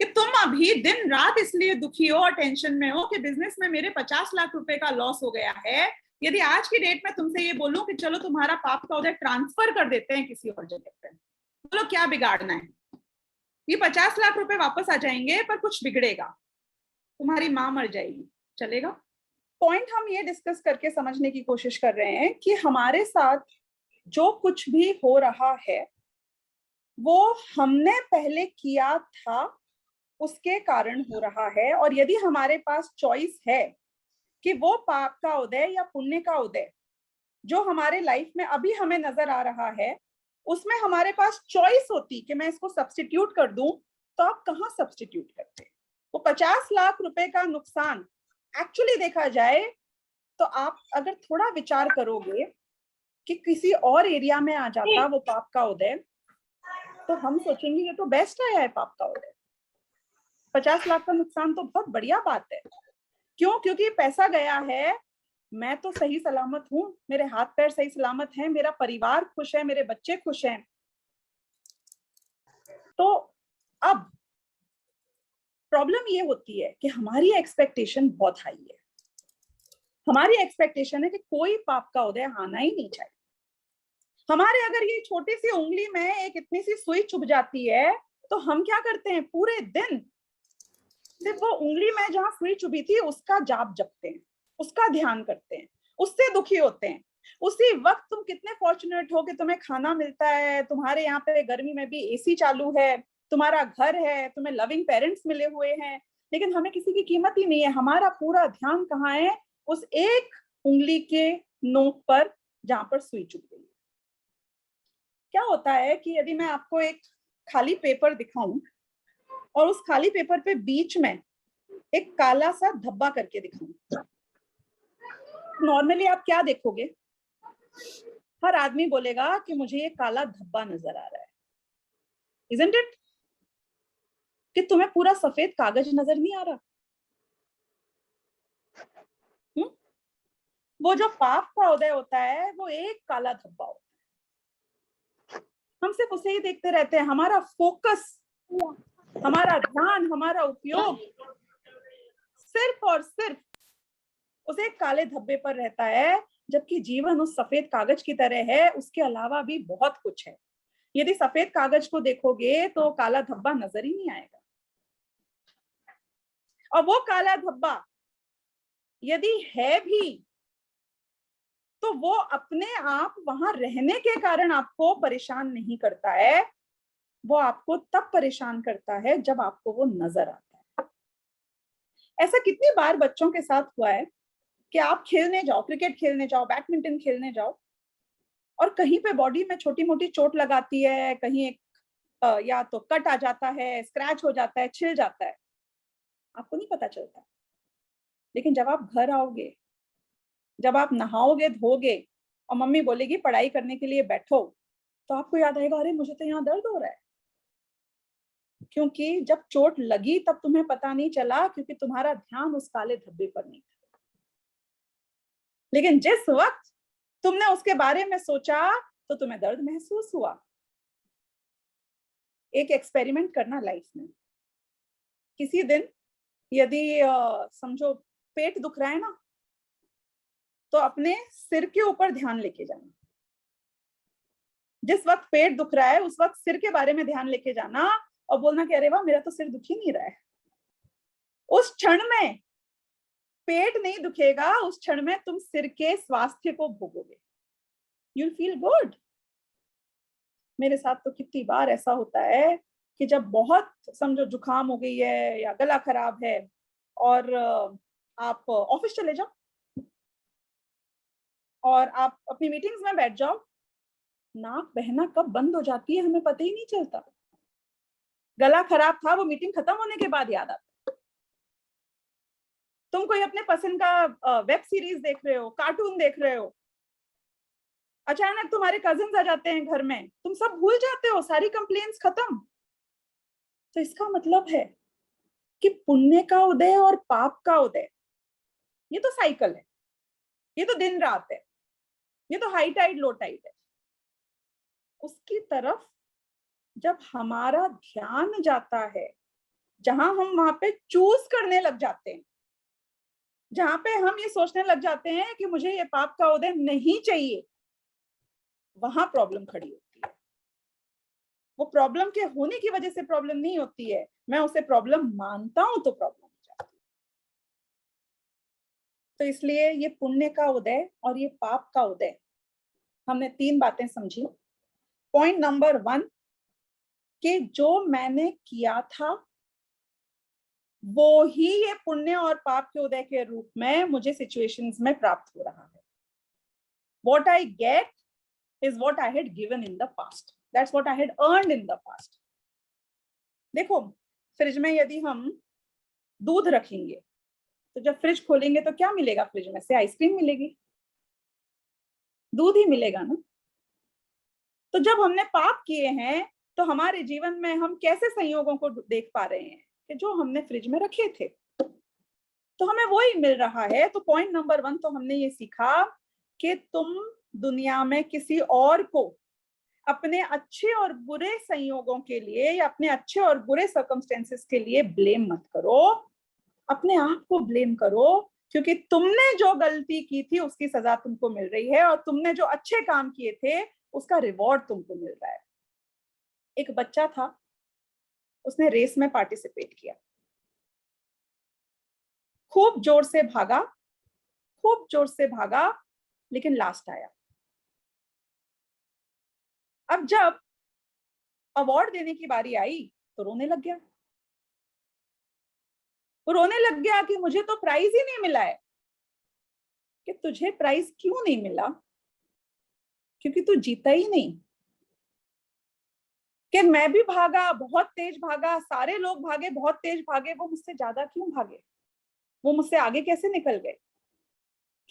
कि तुम अभी दिन रात इसलिए दुखी हो और टेंशन में हो कि बिजनेस में मेरे 50 लाख रुपए का लॉस हो गया है। यदि आज की डेट में तुमसे ये बोलूं कि चलो तुम्हारा पाप का उदय ट्रांसफर कर देते हैं किसी और जगह पे, बोलो क्या बिगाड़ना है? ये 50 लाख रुपए वापस आ जाएंगे, पर कुछ बिगड़ेगा, तुम्हारी मां मर जाएगी, चलेगा? पॉइंट हम ये डिस्कस करके समझने की कोशिश कर रहे हैं कि हमारे साथ जो कुछ भी हो रहा है वो हमने पहले किया था, उसके कारण हो रहा है। और यदि हमारे पास चॉइस है कि वो पाप का उदय या पुण्य का उदय जो हमारे लाइफ में अभी हमें नजर आ रहा है, उसमें हमारे पास चॉइस होती कि मैं इसको सब्स्टिट्यूट कर दूं, तो आप कहाँ सब्स्टिट्यूट करते? वो 50 लाख रुपए का नुकसान एक्चुअली देखा जाए तो आप अगर थोड़ा विचार करोगे कि किसी और एरिया में आ जाता वो पाप का उदय, तो हम सोचेंगे ये तो बेस्ट आया है पाप का उदय। 50 लाख का नुकसान तो बहुत बढ़िया बात है। क्यों? क्योंकि पैसा गया है, मैं तो सही सलामत हूं, मेरे हाथ पैर सही सलामत हैं, मेरा परिवार खुश है, मेरे बच्चे खुश हैं। तो अब प्रॉब्लम ये होती है कि हमारी एक्सपेक्टेशन बहुत हाई है। हमारी एक्सपेक्टेशन है कि कोई पाप का उदय आना ही नहीं चाहिए। हमारे अगर ये छोटी सी उंगली में एक इतनी सी सुई चुभ जाती है तो हम क्या करते हैं? पूरे दिन सिर्फ वो उंगली में जहां सुई चुभी थी उसका जाप जपते हैं, उसका ध्यान करते हैं, उससे दुखी होते हैं। उसी वक्त तुम कितने फॉर्चुनेट हो कि तुम्हें खाना मिलता है, तुम्हारे यहाँ पे गर्मी में भी एसी चालू है, तुम्हारा घर है, तुम्हें लविंग पेरेंट्स मिले हुए हैं, लेकिन हमें किसी की कीमत ही नहीं है। हमारा पूरा ध्यान कहाँ है? उस एक उंगली के नोक पर जहां पर सुई चुभ गई। क्या होता है कि यदि मैं आपको एक खाली पेपर दिखाऊं और उस खाली पेपर पे बीच में एक काला सा धब्बा करके दिखाऊं, नॉर्मली आप क्या देखोगे? हर आदमी बोलेगा कि मुझे ये काला धब्बा नजर आ रहा है, इजंट इट? कि तुम्हें पूरा सफेद कागज नजर नहीं आ रहा? वो जो पाप का उदय होता है वो एक काला धब्बा होता है। हम सिर्फ उसे ही देखते रहते हैं। हमारा फोकस, हमारा ध्यान, हमारा उपयोग सिर्फ और सिर्फ उस एक काले धब्बे पर रहता है, जबकि जीवन उस सफेद कागज की तरह है, उसके अलावा भी बहुत कुछ है। यदि सफेद कागज को देखोगे तो काला धब्बा नजर ही नहीं आएगा। और वो काला धब्बा यदि है भी तो वो अपने आप वहां रहने के कारण आपको परेशान नहीं करता है, वो आपको तब परेशान करता है जब आपको वो नजर आता है। ऐसा कितनी बार बच्चों के साथ हुआ है कि आप खेलने जाओ, क्रिकेट खेलने जाओ, बैडमिंटन खेलने जाओ, और कहीं पे बॉडी में छोटी मोटी चोट लगाती है, कहीं एक या तो कट आ जाता है, स्क्रैच हो जाता है, छिल जाता है, आपको नहीं पता चलता। लेकिन जब आप घर आओगे, जब आप नहाओगे धोगे और मम्मी बोलेगी पढ़ाई करने के लिए बैठो, तो आपको याद आएगा अरे मुझे तो यहाँ दर्द हो रहा है। क्योंकि जब चोट लगी तब तुम्हें पता नहीं चला, क्योंकि तुम्हारा ध्यान उस काले धब्बे पर नहीं था। लेकिन जिस वक्त तुमने उसके बारे में सोचा तो तुम्हें दर्द महसूस हुआ। एक एक्सपेरिमेंट करना लाइफ में। किसी दिन यदि समझो पेट दुख रहा है ना, तो अपने सिर के ऊपर ध्यान लेके जाना। जिस वक्त पेट दुख रहा है उस वक्त सिर के बारे में ध्यान लेके जाना और बोलना कि अरे वाह मेरा तो सिर दुख ही नहीं रहा है। उस क्षण में पेट नहीं दुखेगा, उस क्षण में तुम सिर के स्वास्थ्य को भोगोगे। You'll feel good। मेरे साथ तो कितनी बार ऐसा होता है कि जब बहुत समझो जुकाम हो गई है या गला खराब है और आप ऑफिस चले जाओ और आप अपनी मीटिंग्स में बैठ जाओ, नाक बहना कब बंद हो जाती है हमें पता ही नहीं चलता। गला खराब था वो मीटिंग खत्म होने के बाद याद आता। तुम कोई अपने पसंद का वेब सीरीज देख रहे हो, कार्टून देख रहे हो, अचानक तुम्हारे कजिन्स आ जाते हैं घर में, तुम सब भूल जाते हो, सारी कंप्लेंट्स खत्म। तो इसका मतलब है कि पुण्य का उदय और पाप का उदय ये तो साइकिल है, ये तो दिन रात है, ये तो हाई टाइड लो टाइड है। उसकी तरफ जब हमारा ध्यान जाता है, जहां हम वहां पे चूज करने लग जाते हैं, जहां पे हम ये सोचने लग जाते हैं कि मुझे ये पाप का उदय नहीं चाहिए, वहां प्रॉब्लम खड़ी होती है। वो प्रॉब्लम के होने की वजह से प्रॉब्लम नहीं होती है, मैं उसे प्रॉब्लम मानता हूं तो प्रॉब्लम हो जाती है। तो इसलिए ये पुण्य का उदय और ये पाप का उदय, हमने 3 बातें समझी। पॉइंट नंबर 1 कि जो मैंने किया था वो ही ये पुण्य और पाप के उदय के रूप में मुझे सिचुएशंस में प्राप्त हो रहा है। What I get is what I had given in the past. That's what I had earned in the past. देखो, फ्रिज में यदि हम दूध रखेंगे तो जब फ्रिज खोलेंगे तो क्या मिलेगा? फ्रिज में से आइसक्रीम मिलेगी, दूध ही मिलेगा ना। तो जब हमने पाप किए हैं तो हमारे जीवन में हम कैसे संयोगों को देख पा रहे हैं कि जो हमने फ्रिज में रखे थे तो हमें वो ही मिल रहा है। तो पॉइंट नंबर 1 तो हमने ये सीखा कि तुम दुनिया में किसी और को अपने अच्छे और बुरे संयोगों के लिए या अपने अच्छे और बुरे सर्कमस्टेंसेस के लिए ब्लेम मत करो, अपने आप को ब्लेम करो, क्योंकि तुमने जो गलती की थी उसकी सजा तुमको मिल रही है और तुमने जो अच्छे काम किए थे उसका रिवॉर्ड तुमको मिल रहा है। एक बच्चा था, उसने रेस में पार्टिसिपेट किया, खूब जोर से भागा, लेकिन लास्ट आया। अब जब अवार्ड देने की बारी आई तो रोने लग गया। वो रोने लग गया कि मुझे तो प्राइज ही नहीं मिला है। कि तुझे प्राइज क्यों नहीं मिला? क्योंकि तू जीता ही नहीं। कि मैं भी भागा, बहुत तेज भागा, सारे लोग भागे, बहुत तेज भागे, वो मुझसे ज्यादा क्यों भागे? वो मुझसे आगे कैसे निकल गए?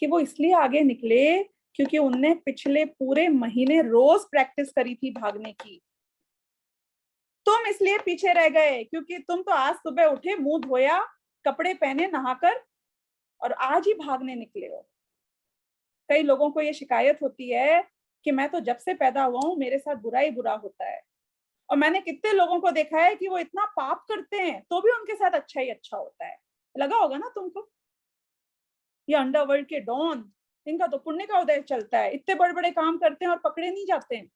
कि वो इसलिए आगे निकले क्योंकि उनने पिछले पूरे महीने रोज प्रैक्टिस करी थी भागने की। तुम इसलिए पीछे रह गए क्योंकि तुम तो आज सुबह उठे, मुंह धोया, कपड़े पहने, नहाकर और आज ही भागने निकले हो। कई लोगों को ये शिकायत होती है कि मैं तो जब से पैदा हुआ हूं मेरे साथ बुरा ही बुरा होता है। और मैंने कितने लोगों को देखा है कि वो इतना पाप करते हैं तो भी उनके साथ अच्छा ही अच्छा होता है। लगा होगा ना तुमको? ये अंडरवर्ल्ड के डॉन, इनका तो पुण्य का उदय चलता है, इतने बड़े बड़े काम करते हैं और पकड़े नहीं जाते हैं।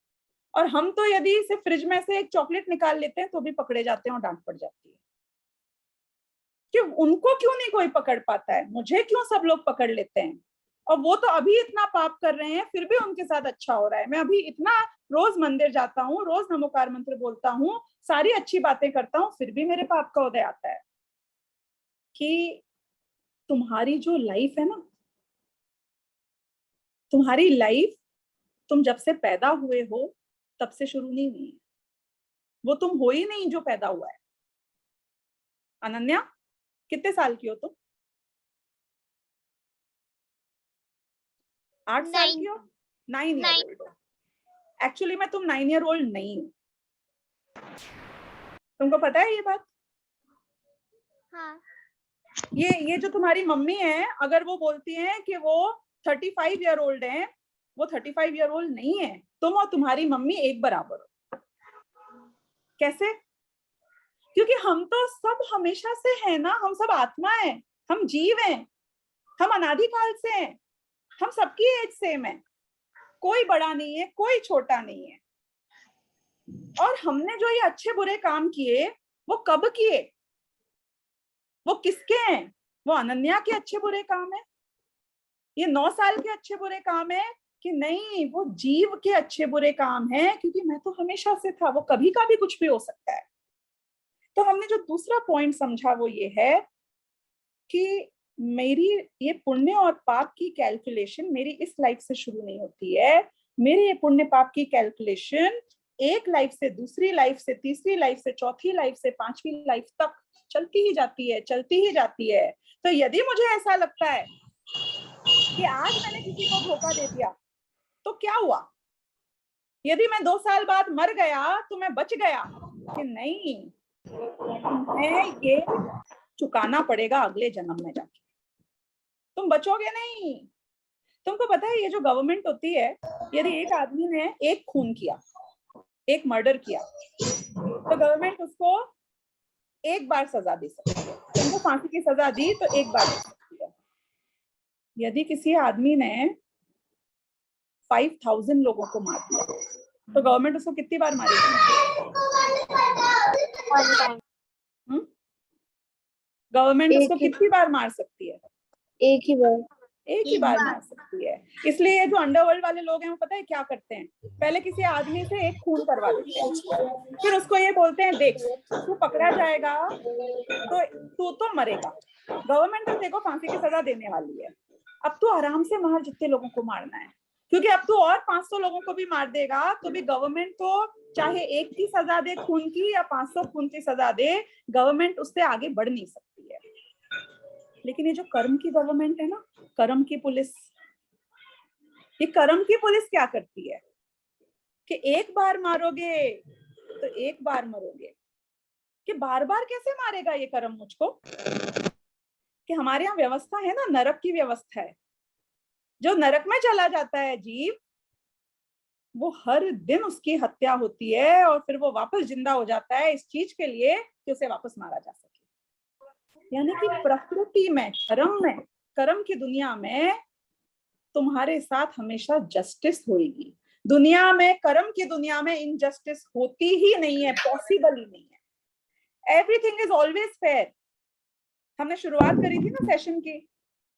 और हम तो यदि सिर्फ फ्रिज में से एक चॉकलेट निकाल लेते हैं तो भी पकड़े जाते हैं और डांट पड़ जाती है। कि उनको क्यों नहीं कोई पकड़ पाता है, मुझे क्यों सब लोग पकड़ लेते हैं? और वो तो अभी इतना पाप कर रहे हैं फिर भी उनके साथ अच्छा हो रहा है। मैं अभी इतना रोज मंदिर जाता हूँ, रोज नमोकार मंत्र बोलता हूँ, सारी अच्छी बातें करता हूँ, फिर भी मेरे पाप का उदय आता है। कि तुम्हारी जो लाइफ है ना, तुम्हारी लाइफ तुम जब से पैदा हुए हो तब से शुरू नहीं हुई है। वो तुम हो ही नहीं जो पैदा हुआ है। अनन्या, कितने साल की हो तुम? 8 साल की हो? 9 ईयर ओल्ड हो। एक्चुअली में तुम 9 ईयर ओल्ड नहीं हो। तुमको पता है ये बात? हाँ। ये जो तुम्हारी मम्मी है, अगर वो बोलती हैं कि वो 35 ईयर ओल्ड है, वो 35 ईयर ओल्ड नहीं है। तुम और तुम्हारी मम्मी एक बराबर हो। कैसे? क्योंकि हम तो सब हमेशा से हैं ना, हम सब आत्मा हैं, हम जीव हैं, हम अनादिकाल से हैं। हम सबकी एज सेम है, कोई बड़ा नहीं है, कोई छोटा नहीं है। और हमने जो ये अच्छे बुरे काम किए वो कब किए, वो किसके हैं? वो अनन्या के अच्छे बुरे काम है, ये 9 साल के अच्छे बुरे काम है कि नहीं वो जीव के अच्छे बुरे काम है? क्योंकि मैं तो हमेशा से था, वो कभी का भी कुछ भी हो सकता है। तो हमने जो दूसरा पॉइंट समझा वो ये है कि मेरी ये पुण्य और पाप की कैलकुलेशन मेरी इस लाइफ से शुरू नहीं होती है। मेरी ये पुण्य पाप की कैलकुलेशन एक लाइफ से दूसरी लाइफ से तीसरी लाइफ से चौथी लाइफ से पांचवी लाइफ तक चलती ही जाती है, चलती ही जाती है। तो यदि मुझे ऐसा लगता है कि आज मैंने किसी को धोखा दे दिया तो क्या हुआ, यदि मैं 2 साल बाद मर गया तो मैं बच गया? कि नहीं, मैं ये चुकाना पड़ेगा अगले जन्म में जाके, तुम बचोगे नहीं। तुमको पता है ये जो गवर्नमेंट होती है, यदि एक आदमी ने एक खून किया, एक मर्डर किया, तो गवर्नमेंट उसको एक बार सजा दे सकती है। तुमको फांसी की सजा दी तो एक बार दे सकती है। यदि किसी आदमी ने 5000 लोगों को मार दिया तो गवर्नमेंट उसको कितनी बार मारेगी? गवर्नमेंट उसको कितनी बार मार सकती है? एक ही बार, एक ही बार मार सकती है। इसलिए ये जो अंडरवर्ल्ड वाले लोग हैं वो पता है क्या करते हैं, पहले किसी आदमी से एक खून करवा देते हैं, फिर उसको ये बोलते हैं देख तू पकड़ा जाएगा तो तू तो मरेगा, गवर्नमेंट तो देखो फांसी की सजा देने वाली है, अब तू आराम से मार जितने लोगों को मारना है, क्योंकि अब तू और 500 लोगों को भी मार देगा तो भी गवर्नमेंट तो चाहे एक की सजा दे खून की या 500 खून की सजा दे, गवर्नमेंट उससे आगे बढ़ नहीं सकती है। लेकिन ये जो कर्म की गवर्नमेंट है ना, कर्म की पुलिस, ये कर्म की पुलिस क्या करती है कि एक बार मारोगे तो एक बार मरोगे, कि बार बार कैसे मारेगा ये कर्म मुझको? कि हमारे यहाँ व्यवस्था है ना, नरक की व्यवस्था है, जो नरक में चला जाता है जीव, वो हर दिन उसकी हत्या होती है और फिर वो वापस जिंदा हो जाता है इस चीज के लिए कि उसे वापस मारा जा सके। यानी कि प्रकृति में, कर्म की दुनिया में तुम्हारे साथ हमेशा जस्टिस होगी। दुनिया में, कर्म की दुनिया में इनजस्टिस होती ही नहीं है, पॉसिबल ही नहीं है। Everything is always fair. हमने शुरुआत करी थी ना सेशन की,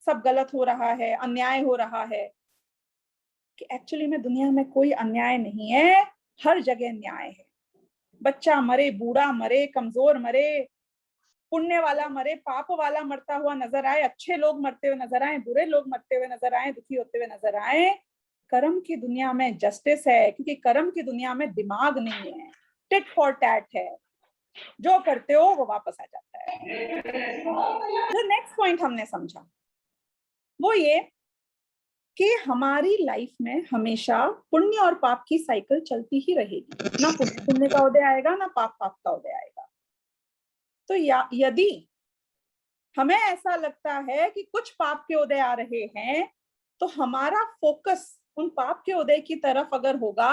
सब गलत हो रहा है, अन्याय हो रहा है, कि एक्चुअली में दुनिया में कोई अन्याय नहीं है, हर जगह न्याय है। बच्चा मरे, बूढ़ा मरे, कमजोर मरे, पुण्य वाला मरे, पाप वाला मरता हुआ नजर आए, अच्छे लोग मरते हुए नजर आए, बुरे लोग मरते हुए नजर आए, दुखी होते हुए नजर आए, कर्म की दुनिया में जस्टिस है, क्योंकि कर्म की दुनिया में दिमाग नहीं है, टिट फॉर टैट है, जो करते हो वो वापस आ जाता है। जो नेक्स्ट पॉइंट हमने समझा वो ये कि हमारी लाइफ में हमेशा पुण्य और पाप की साइकिल चलती ही रहेगी, ना पुण्य का उदय आएगा ना पाप का उदय आएगा। तो यदि हमें ऐसा लगता है कि कुछ पाप के उदय आ रहे हैं तो हमारा फोकस उन पाप के उदय की तरफ अगर होगा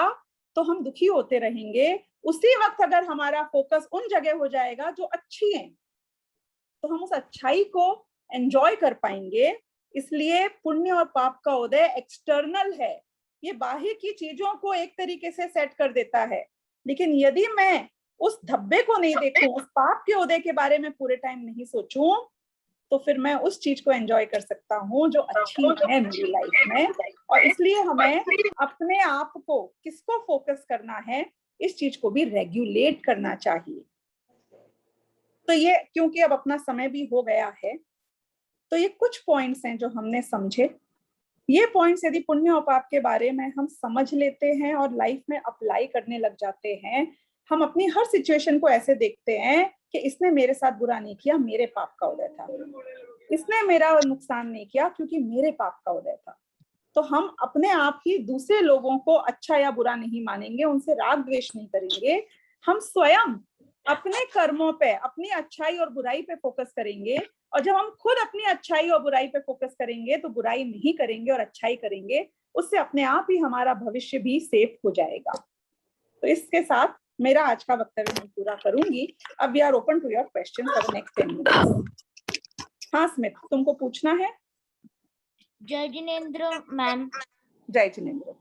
तो हम दुखी होते रहेंगे। उसी वक्त अगर हमारा फोकस उन जगह हो जाएगा जो अच्छी हैं तो हम उस अच्छाई को एंजॉय कर पाएंगे। इसलिए पुण्य और पाप का उदय एक्सटर्नल है, ये बाहर की चीजों को एक तरीके से सेट कर देता है। लेकिन यदि मैं उस धब्बे को नहीं देखूं, उस पाप के उदय के बारे में पूरे टाइम नहीं सोचूं, तो फिर मैं उस चीज को एंजॉय कर सकता हूँ जो अच्छी है मेरी लाइफ में। और इसलिए हमें अपने आप को किसको फोकस करना है, इस चीज को भी रेगुलेट करना चाहिए। तो ये क्योंकि अब अपना समय भी हो गया है, तो ये कुछ पॉइंट्स हैं जो हमने समझे। ये पॉइंट्स यदि पुण्य और पाप के बारे में हम समझ लेते हैं और लाइफ में अप्लाई करने लग जाते हैं, हम अपनी हर सिचुएशन को ऐसे देखते हैं कि इसने मेरे साथ बुरा नहीं किया, मेरे पाप का उदय था, इसने मेरा नुकसान नहीं किया क्योंकि मेरे पाप का उदय था। तो हम अपने आप ही दूसरे लोगों को अच्छा या बुरा नहीं मानेंगे, उनसे राग द्वेष नहीं करेंगे, हम स्वयं अपने कर्मों पे, अपनी अच्छाई और बुराई पे फोकस करेंगे। और जब हम खुद अपनी अच्छाई और बुराई पे फोकस करेंगे तो बुराई नहीं करेंगे और अच्छाई करेंगे, उससे अपने आप ही हमारा भविष्य भी सेफ हो जाएगा। तो इसके साथ मेरा आज का वक्तव्य मैं पूरा करूंगी। अब we are open to your question for the next 10 minutes. हाँ स्मिथ, तुमको पूछना है? जय जिनेंद्र मैम। जय जिनेंद्र।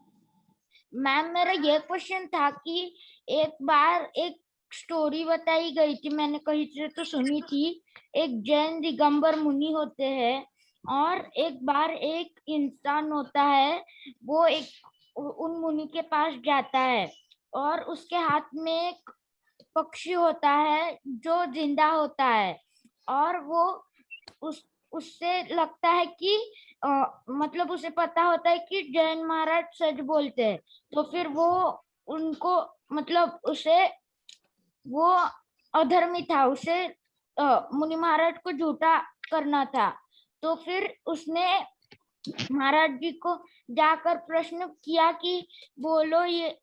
मैम मेरा ये क्वेश्चन था कि एक बार एक स्टोरी बताई गई थी, मैंने कहीं से तो सुनी थी। एक जैन दिगंबर मुनि होते हैं और एक बार एक इंसान होता है, वो एक उन मुनि के पास जाता है और उसके हाथ में एक पक्षी होता है जो जिंदा होता है और वो उससे लगता है कि मतलब उसे पता होता है कि जैन महाराज सच बोलते हैं। तो फिर वो उनको मतलब उसे वो अधर्मी था, उसे मुनि महाराज को झूठा करना था। तो फिर उसने महाराज जी को जाकर प्रश्न किया कि बोलो ये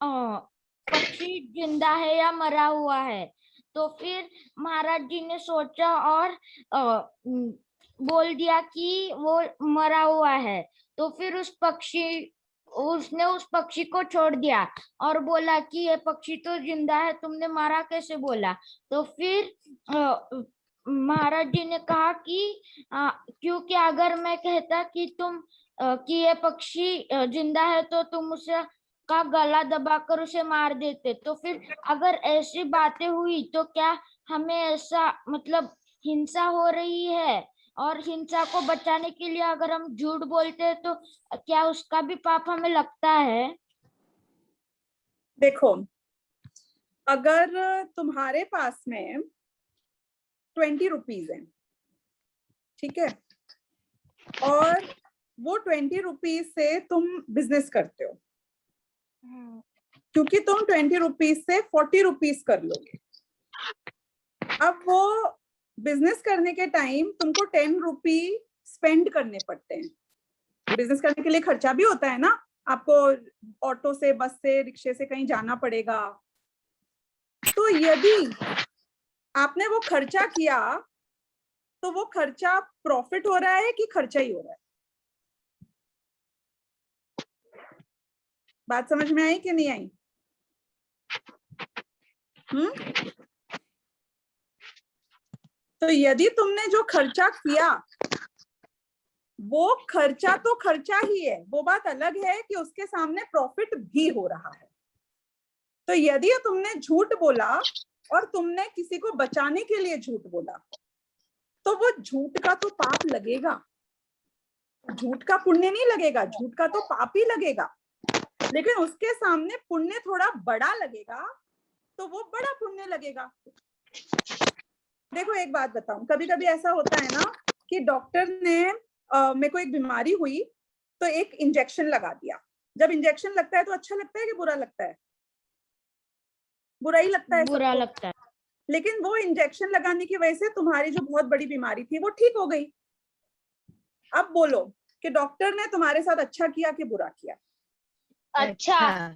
पक्षी जिंदा है या मरा हुआ है। तो फिर महाराज जी ने सोचा और बोल दिया कि वो मरा हुआ है। तो फिर उसने उस पक्षी को छोड़ दिया और बोला कि ये पक्षी तो जिंदा है, तुमने मारा कैसे बोला। तो फिर महाराज जी ने कहा कि क्योंकि अगर मैं कहता कि कि ये पक्षी जिंदा है तो तुम उसे का गला दबाकर उसे मार देते। तो फिर अगर ऐसी बातें हुई तो क्या हमें ऐसा मतलब हिंसा हो रही है, और हिंसा को बचाने के लिए अगर हम झूठ बोलते हैं तो क्या उसका भी पाप हमें लगता है? देखो, अगर तुम्हारे पास में 20 रुपीज है, ठीक है, और वो 20 रुपीज से तुम बिजनेस करते हो, क्योंकि तुम 20 रुपीज से 40 रुपीज कर लोगे। अब वो बिजनेस करने के टाइम तुमको 10 रुपी स्पेंड करने पड़ते हैं। बिजनेस करने के लिए खर्चा भी होता है ना, आपको ऑटो से, बस से, रिक्शे से कहीं जाना पड़ेगा। तो यदि आपने वो खर्चा किया तो वो खर्चा प्रॉफिट हो रहा है कि खर्चा ही हो रहा है? बात समझ में आई कि नहीं आई? तो यदि तुमने जो खर्चा किया वो खर्चा तो खर्चा ही है, वो बात अलग है कि उसके सामने प्रॉफिट भी हो रहा है। तो यदि तुमने झूठ बोला और तुमने किसी को बचाने के लिए झूठ बोला तो वो झूठ का तो पाप लगेगा, झूठ का पुण्य नहीं लगेगा, झूठ का तो पाप ही लगेगा। लेकिन उसके सामने पुण्य थोड़ा बड़ा लगेगा तो वो बड़ा पुण्य लगेगा। देखो एक बात बताऊं, कभी कभी ऐसा होता है ना कि डॉक्टर ने मेरे को एक बीमारी हुई तो एक इंजेक्शन लगा दिया। जब इंजेक्शन लगता है तो अच्छा लगता है कि बुरा लगता है? बुरा ही लगता है, बुरा लगता है। लेकिन वो इंजेक्शन लगाने की वजह से तुम्हारी जो बहुत बड़ी बीमारी थी वो ठीक हो गई। अब बोलो कि डॉक्टर ने तुम्हारे साथ अच्छा किया कि बुरा किया? अच्छा।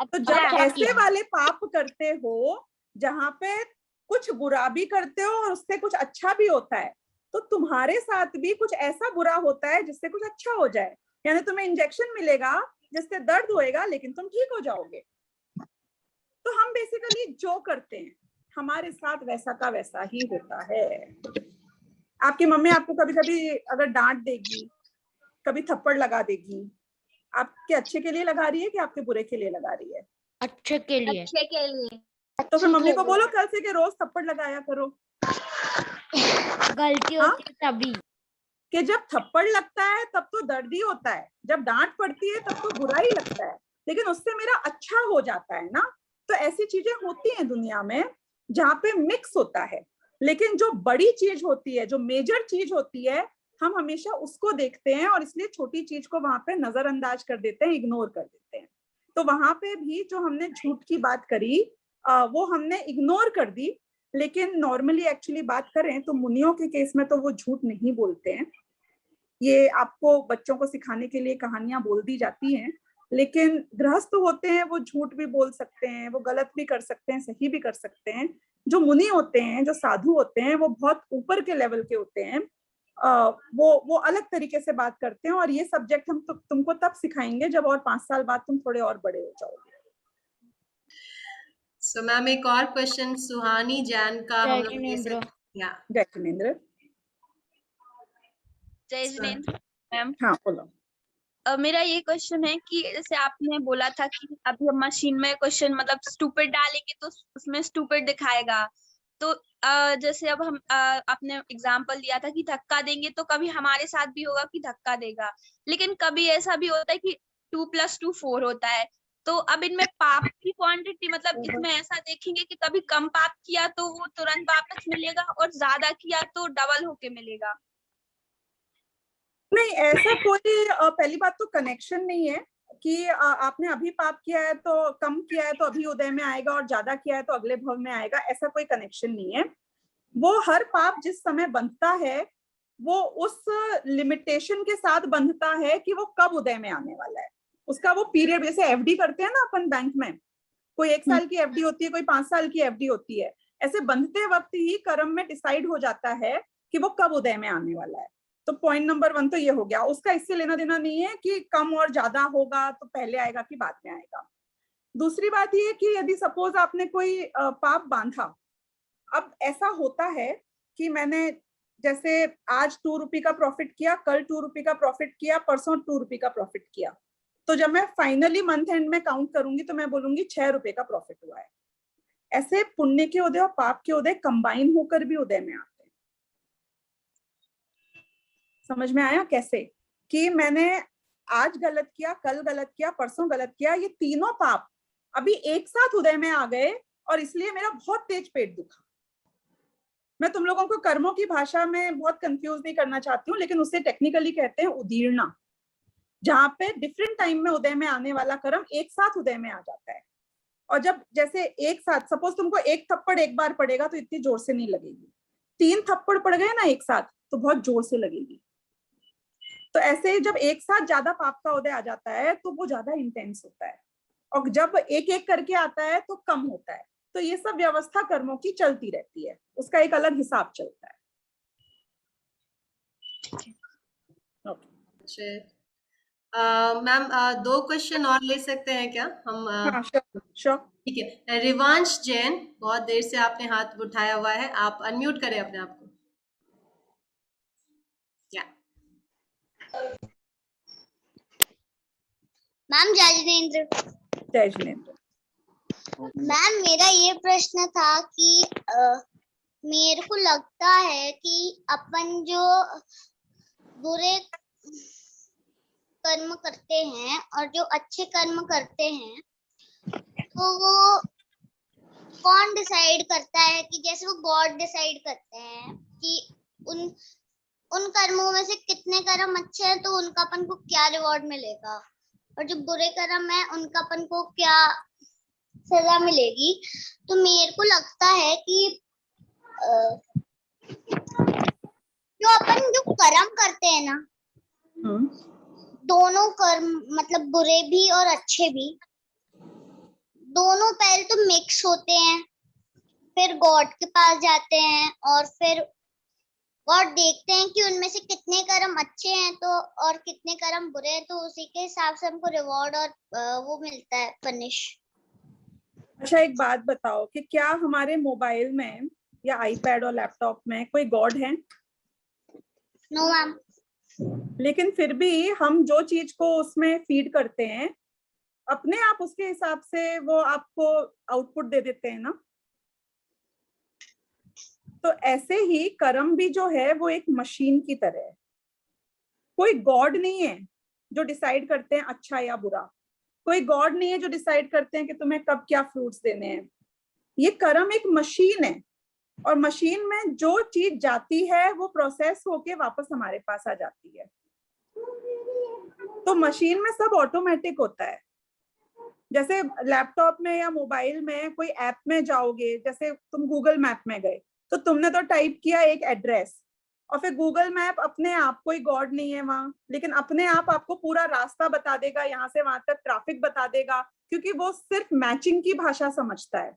तो जब ऐसे वाले पाप करते हो जहां पे कुछ बुरा भी करते हो और उससे कुछ अच्छा भी होता है, तो तुम्हारे साथ भी कुछ ऐसा बुरा होता है जिससे कुछ अच्छा हो जाए। यानी तुम्हें इंजेक्शन मिलेगा जिससे दर्द होएगा लेकिन तुम ठीक हो जाओगे। तो हम बेसिकली जो करते हैं हमारे साथ वैसा का वैसा ही होता है। आपकी मम्मी आपको कभी कभी अगर डांट देगी, कभी थप्पड़ लगा देगी, आपके अच्छे के लिए लगा रही है कि आपके बुरे के लिए लगा रही है? अच्छे के लिए। अच्छे के लिए। तो फिर मम्मी को बोलो कल से कि रोज थप्पड़ लगाया करो। गलती होती है तभी कि जब थप्पड़ लगता है तब तो दर्द ही होता है, जब डांट पड़ती है तब तो बुरा ही लगता है, लेकिन उससे मेरा अच्छा हो जाता है ना। तो ऐसी चीजें होती हैं दुनिया में जहाँ पे मिक्स होता है, लेकिन जो बड़ी चीज होती है, जो मेजर चीज होती है, हम हमेशा उसको देखते हैं और इसलिए छोटी चीज को वहां पे नजरअंदाज कर देते हैं, इग्नोर कर देते हैं। तो वहां पे भी जो हमने झूठ की बात करी वो हमने इग्नोर कर दी। लेकिन नॉर्मली एक्चुअली बात करें तो मुनियों के केस में तो वो झूठ नहीं बोलते हैं। ये आपको बच्चों को सिखाने के लिए कहानियां बोल दी जाती हैं, लेकिन गृहस्थ होते हैं वो झूठ भी बोल सकते हैं, वो गलत भी कर सकते हैं, सही भी कर सकते हैं। जो मुनि होते हैं, जो साधु होते हैं, वो बहुत ऊपर के लेवल के होते हैं। वो अलग तरीके से बात करते हैं और ये सब्जेक्ट हम तुमको तब सिखाएंगे जब और 5 साल बाद तुम थोड़े और बड़े हो जाओगे। सो मैम एक और क्वेश्चन सुहानी जैन का हम लोग ले सकते हैं? जय जिनेंद्र। जय जिनेंद्र मैम। हाँ बोलो। मेरा ये क्वेश्चन है कि जैसे आपने बोला था कि अभी हम मशीन में क्वेश्चन मतलब स्टूपिड डालेंगे तो उसमें स्टूपिड दिखाएगा, तो जैसे अब हम आपने एग्जांपल दिया था कि धक्का देंगे तो कभी हमारे साथ भी होगा कि धक्का देगा, लेकिन कभी ऐसा भी होता है कि 2 + 2 4 होता है। तो अब इनमें पाप की क्वांटिटी मतलब इसमें ऐसा देखेंगे कि कभी कम पाप किया तो वो तुरंत वापस मिलेगा और ज्यादा किया तो डबल होके मिलेगा। नहीं, ऐसा कोई पहली बात तो कनेक्शन नहीं है कि आपने अभी पाप किया है तो कम किया है तो अभी उदय में आएगा और ज्यादा किया है तो अगले भव में आएगा, ऐसा कोई कनेक्शन नहीं है। वो हर पाप जिस समय बंधता है वो उस लिमिटेशन के साथ बंधता है कि वो कब उदय में आने वाला है। उसका वो पीरियड, जैसे एफडी करते हैं ना अपन बैंक में, कोई 1 साल की एफडी होती है, कोई 5 साल की एफडी होती है, ऐसे बंधते वक्त ही कर्म में डिसाइड हो जाता है कि वो कब उदय में आने वाला है। तो पॉइंट नंबर 1 तो ये हो गया। उसका इससे लेना देना नहीं है कि कम और ज्यादा होगा तो पहले आएगा कि बाद में आएगा। दूसरी बात ये कि यदि सपोज आपने कोई पाप बांधा, अब ऐसा होता है कि मैंने जैसे आज 2 रुपये का प्रॉफिट किया, कल 2 रुपये का प्रॉफिट किया, परसों 2 रुपये का प्रॉफिट किया, तो जब मैं फाइनली मंथ एंड में काउंट करूंगी तो मैं बोलूंगी 6 रुपये का प्रॉफिट हुआ है। ऐसे पुण्य के उदय और पाप के उदय कंबाइन होकर भी उदय में आते हैं। समझ में आया कैसे? कि मैंने आज गलत किया, कल गलत किया, परसों गलत किया, ये तीनों पाप अभी एक साथ उदय में आ गए और इसलिए मेरा बहुत तेज पेट दुखा। मैं तुम लोगों को कर्मों की भाषा में बहुत कंफ्यूज नहीं करना चाहती हूँ, लेकिन उससे टेक्निकली कहते हैं उदीर्णा, जहां पे डिफरेंट टाइम में उदय में आने वाला कर्म एक साथ उदय में आ जाता है। और जब जैसे एक साथ सपोज तुमको एक थप्पड़ एक बार पड़ेगा तो इतनी जोर से नहीं लगेगी, 3 थप्पड़ पड़ गए ना एक साथ तो बहुत जोर से लगेगी। तो ऐसे जब एक साथ ज्यादा पाप का उदय आ जाता है तो वो ज्यादा इंटेंस होता है, और जब एक एक करके आता है तो कम होता है। तो ये सब व्यवस्था कर्मों की चलती रहती है, उसका एक अलग हिसाब चलता है। मैम 2 क्वेश्चन और ले सकते हैं क्या हम? हाँ श्योर। ठीक है। रिवांश जैन, बहुत देर से आपने हाथ उठाया हुआ है, आप अनम्यूट करें अपने आप को। मैम जय जिनेंद्र। जय जिनेंद्र। मैम मेरा ये प्रश्न था कि मेरे को लगता है कि अपन जो बुरे कर्म करते हैं और जो अच्छे कर्म करते हैं तो वो कौन डिसाइड करता है? कि जैसे वो गॉड डिसाइड करते हैं कि उन कर्मों में से कितने कर्म अच्छे हैं तो उनका अपन को क्या रिवॉर्ड मिलेगा, और जो बुरे कर्म है उनका अपन को क्या सजा मिलेगी। तो मेरे को लगता है कि जो अपन जो कर्म करते हैं ना, दोनों कर्म मतलब बुरे भी और अच्छे भी, दोनों पहले तो मिक्स होते हैं, फिर गॉड के पास जाते हैं और फिर गॉड देखते हैं कि उनमें से कितने कर्म अच्छे हैं तो और कितने कर्म बुरे हैं, तो उसी के हिसाब से हमको रिवॉर्ड और वो मिलता है, पनिश। अच्छा एक बात बताओ कि क्या हमारे मोबाइल में या आईपैड और लैपटॉप में कोई गॉड है? No ma'am. लेकिन फिर भी हम जो चीज को उसमें फीड करते हैं अपने आप उसके हिसाब से वो आपको आउटपुट दे देते हैं ना। तो ऐसे ही कर्म भी जो है वो एक मशीन की तरह है, कोई गॉड नहीं है जो डिसाइड करते हैं अच्छा या बुरा, कोई गॉड नहीं है जो डिसाइड करते हैं कि तुम्हें कब क्या फ्रूट्स देने हैं। ये कर्म एक मशीन है और मशीन में जो चीज जाती है वो प्रोसेस होके वापस हमारे पास आ जाती है। तो मशीन में सब ऑटोमेटिक होता है। जैसे लैपटॉप में या मोबाइल में कोई ऐप में जाओगे, जैसे तुम गूगल मैप में गए तो तुमने तो टाइप किया एक एड्रेस और फिर गूगल मैप अपने आप, कोई गॉड नहीं है वहां, लेकिन अपने आप आपको पूरा रास्ता बता देगा, यहाँ से वहां तक ट्रैफिक बता देगा, क्योंकि वो सिर्फ मैचिंग की भाषा समझता है।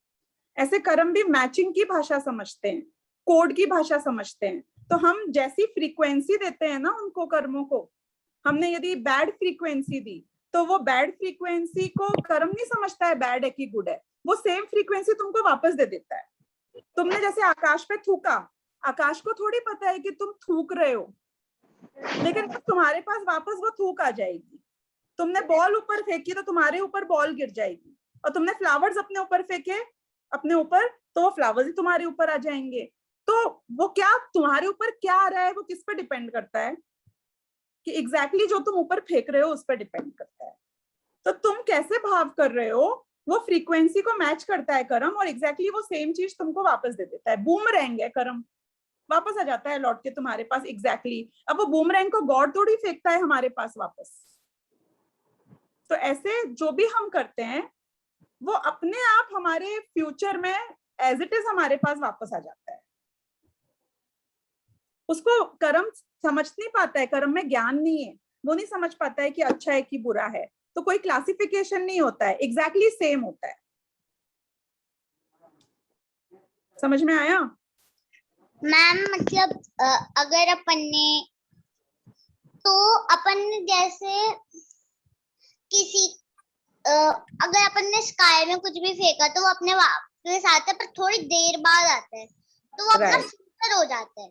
ऐसे कर्म भी मैचिंग की भाषा समझते हैं, कोड की भाषा समझते हैं। तो हम जैसी फ्रीक्वेंसी देते हैं ना उनको कर्मों को, हमने यदि बैड फ्रीक्वेंसी दी तो वो बैड फ्रीक्वेंसी को कर्म नहीं समझता है बैड है कि गुड है, वो सेम फ्रीक्वेंसी तुमको वापस दे देता है। तुमने जैसे आकाश पे थूका, आकाश को थोड़ी पता है कि तुम थूक रहे हो, लेकिन जब तुम्हारे पास वापस वो थूक आ जाएगी, तुमने बॉल ऊपर फेंकी तो तुम्हारे ऊपर बॉल गिर जाएगी, और तुमने फ्लावर्स अपने ऊपर फेंके अपने ऊपर तो वो फ्लावर्स ही तुम्हारे ऊपर आ जाएंगे। तो वो क्या तुम्हारे ऊपर क्या आ रहा है वो किस पे डिपेंड करता है कि एग्जैक्टली जो तुम ऊपर फेंक रहे हो उस पर डिपेंड करता है। तो तुम कैसे भाव कर रहे हो वो फ्रीक्वेंसी को मैच करता है कर्म, और एग्जैक्टली वो सेम चीज तुमको वापस दे देता है। बूमरैंग है कर्म, वापस आ जाता है लौट के तुम्हारे पास एग्जैक्टली। अब वो बूमरैंग को गॉड थोड़ी फेंकता है हमारे पास वापस। तो ऐसे जो भी हम करते हैं वो अपने आप हमारे फ्यूचर में एज इट इज हमारे पास वापस आ जाता है। उसको कर्म समझ नहीं पाता है, कर्म में ज्ञान नहीं है, वो नहीं समझ पाता है कि अच्छा है कि बुरा है। तो कोई क्लासिफिकेशन नहीं होता है, एग्जैक्टली सेम होता है। समझ में आया मैम? मतलब अगर अपन ने जैसे किसी अगर अपन ने स्काई में कुछ भी फेंका तो वो अपने वापस आता है, पर थोड़ी देर बाद आता है, तो वो अपना फ्यूचर हो जाता है।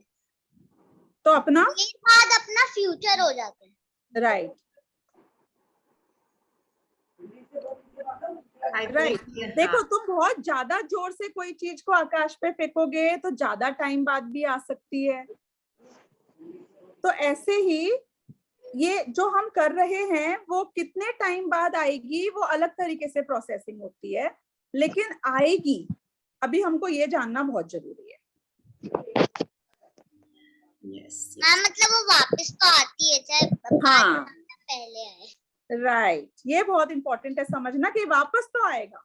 तो अपना देर बाद अपना फ्यूचर हो जाता है। Right right. देखो तुम बहुत ज्यादा जोर से कोई चीज को आकाश पे फेंकोगे तो ज्यादा टाइम बाद भी आ सकती है। तो ऐसे ही ये जो हम कर रहे हैं वो कितने टाइम बाद आएगी वो अलग तरीके से प्रोसेसिंग होती है, लेकिन आएगी। अभी हमको ये जानना बहुत जरूरी है। मतलब वो वापस तो आती है चाहे हाँ पहले आए। राइट ये बहुत इंपॉर्टेंट है समझना कि वापस तो आएगा,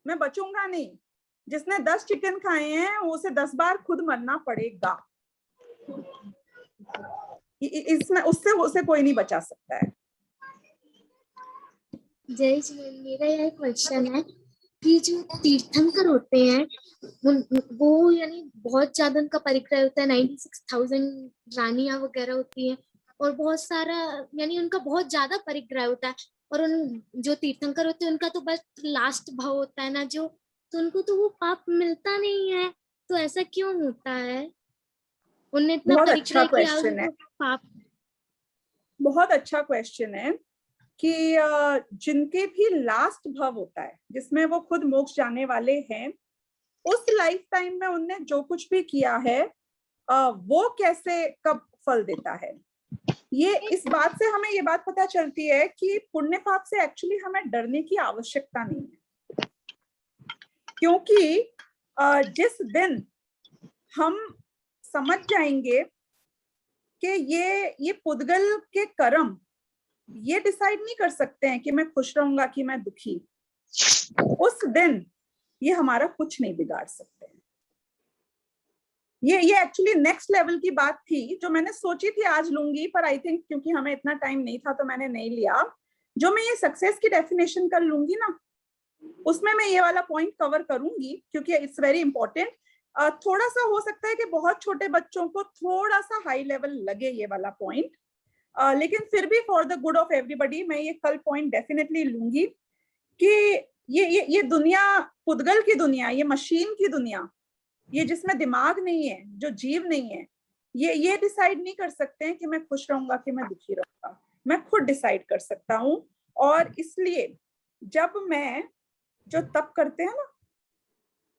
मैं बचूंगा नहीं। जिसने 10 चिकन खाए हैं उसे 10 बार खुद मरना पड़ेगा। इसमें उससे उसे कोई नहीं बचा सकता है। जय जी, मेरा यह क्वेश्चन है कि जो तीर्थंकर होते हैं वो यानी बहुत ज्यादा उनका परिक्रय होता है, 96,000 रानियां वगैरह होती हैं और बहुत सारा यानी उनका बहुत ज्यादा परिक्रय होता है, और उन जो तीर्थंकर होते हैं उनका तो बस लास्ट भाव होता है ना जो, तो उनको तो वो पाप मिलता नहीं है। तो ऐसा क्यों होता है? उन्हें इतना बहुत अच्छा परिक्रय किया क्वेश्चन है, पाप। बहुत अच्छा क्वेश्चन है कि जिनके भी लास्ट भव होता है जिसमें वो खुद मोक्ष जाने वाले हैं, उस लाइफ टाइम में उनने जो कुछ भी किया है वो कैसे कब फल देता है। ये इस बात से हमें ये बात पता चलती है कि पुण्य पाप से एक्चुअली हमें डरने की आवश्यकता नहीं है, क्योंकि जिस दिन हम समझ जाएंगे कि ये पुद्गल के कर्म ये डिसाइड नहीं कर सकते हैं कि मैं खुश रहूंगा कि मैं दुखी, उस दिन ये हमारा कुछ नहीं बिगाड़ सकते हैं। ये एक्चुअली नेक्स्ट लेवल की बात थी जो मैंने सोची थी आज लूंगी, पर आई थिंक क्योंकि हमें इतना टाइम नहीं था तो मैंने नहीं लिया। जो मैं ये सक्सेस की डेफिनेशन कर लूंगी ना उसमें मैं ये वाला पॉइंट कवर करूंगी क्योंकि इट्स वेरी इंपॉर्टेंट। थोड़ा सा हो सकता है कि बहुत छोटे बच्चों को थोड़ा सा हाई लेवल लगे ये वाला पॉइंट, लेकिन फिर भी for the good of everybody मैं ये कल पॉइंट डेफिनेटली लूंगी कि ये दुनिया पुद्गल की दुनिया, ये मशीन की दुनिया, ये जिसमें दिमाग नहीं है, जो जीव नहीं है, ये डिसाइड नहीं कर सकते हैं कि मैं खुश रहूंगा कि मैं दुखी रहूंगा। मैं खुद डिसाइड कर सकता हूँ। और इसलिए जब मैं जो तप करते हैं ना,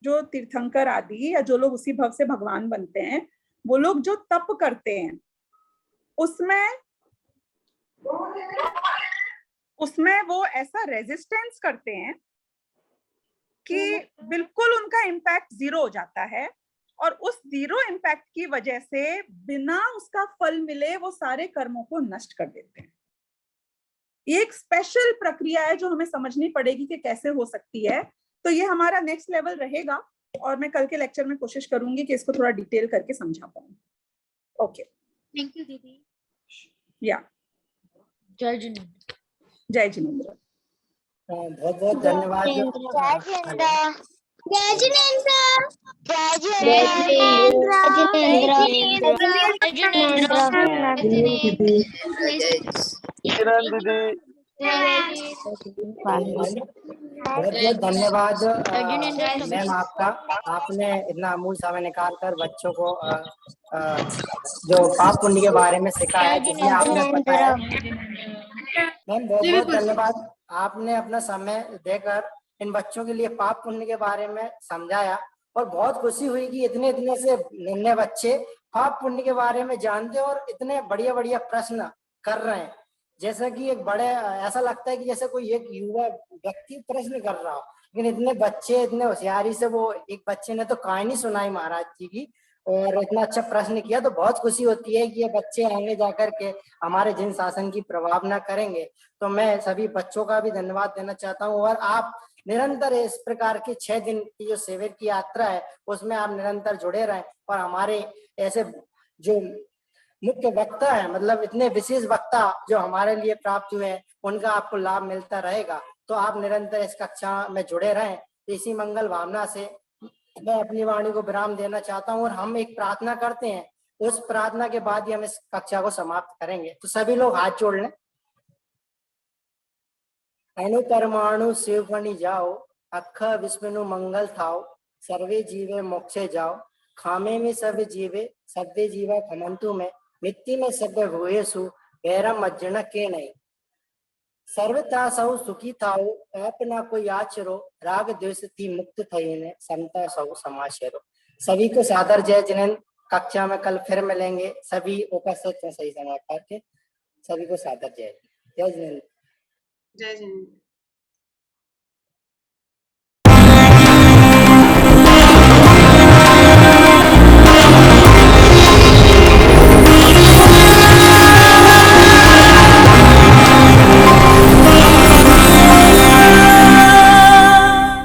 जो तीर्थंकर आदि या जो लोग उसी भव से भगवान बनते हैं, वो लोग जो तप करते हैं उसमें वो ऐसा रेजिस्टेंस करते हैं कि बिल्कुल उनका इम्पैक्ट 0 हो जाता है, और उस 0 इम्पैक्ट की वजह से बिना उसका फल मिले वो सारे कर्मों को नष्ट कर देते हैं। ये एक स्पेशल प्रक्रिया है जो हमें समझनी पड़ेगी कि कैसे हो सकती है। तो ये हमारा नेक्स्ट लेवल रहेगा और मैं कल के लेक्चर में कोशिश करूंगी कि इसको थोड़ा डिटेल करके समझा पाऊं। ओके, थैंक यू दीदी। या जय जिनेंद्र। जय जिनेंद्र। बहुत बहुत धन्यवाद। जय जिनेंद्र। जय बहुत बहुत धन्यवाद मैम आपका, आपने इतना अमूल्य समय निकाल कर बच्चों को जो पाप पुण्य के बारे में सिखाया, जिसमें आपने बताया। मैम बहुत जी, बहुत बिल्कुल। धन्यवाद, आपने अपना समय देकर इन बच्चों के लिए पाप पुण्य के बारे में समझाया, और बहुत खुशी हुई कि इतने इतने से नन्हे बच्चे पाप पुण्य के बारे में जानते हैं और इतने बढ़िया बढ़िया प्रश्न कर रहे हैं। जैसा कि एक बड़े ऐसा लगता है कि जैसे कोई एक युवा व्यक्ति प्रश्न कर रहा हो, लेकिन इतने बच्चे इतने होशियारी से, वो एक बच्चे ने तो कहानी सुनाई महाराज जी की और इतना अच्छा प्रश्न किया, तो बहुत खुशी होती है कि ये बच्चे आगे जाकर के हमारे जिन शासन की प्रभाव न करेंगे। तो मैं सभी बच्चों का भी धन्यवाद देना चाहता हूँ, और आप निरंतर इस प्रकार की 6 दिन की जो सेवर की यात्रा है उसमें आप निरंतर जुड़े रहें, और हमारे ऐसे जो मुख्य वक्ता है, मतलब इतने विशेष वक्ता जो हमारे लिए प्राप्त हुए हैं, उनका आपको लाभ मिलता रहेगा। तो आप निरंतर इस कक्षा में जुड़े रहें। इसी मंगल भावना से मैं अपनी वाणी को विराम देना चाहता हूँ, और हम एक प्रार्थना करते हैं, उस प्रार्थना के बाद ही हम इस कक्षा को समाप्त करेंगे। तो सभी लोग हाथ जोड़ लें। अणु परमाणु शिव बनी जाओ, अख विश्वनु मंगल थाओ, सर्वे जीवे मोक्षे जाओ, खामे में सब जीवे, सभ्य जीवा खमंतु में, मिट्टी में सभ्य भूयेसु, वैरम अज्जन के नहीं। सर्वथा सौ सुखी थाओ, पाप ना कोई आचरो, राग द्वेष थी मुक्त थईने, समता सौ समाशेरो। सभी को सादर जय जिनेंद्र। कक्षा में कल फिर मिलेंगे। सभी उपस्थित हैं सही समय पर के। सभी को सादर जय। जय जिनेंद्र। जय जिनेंद्र।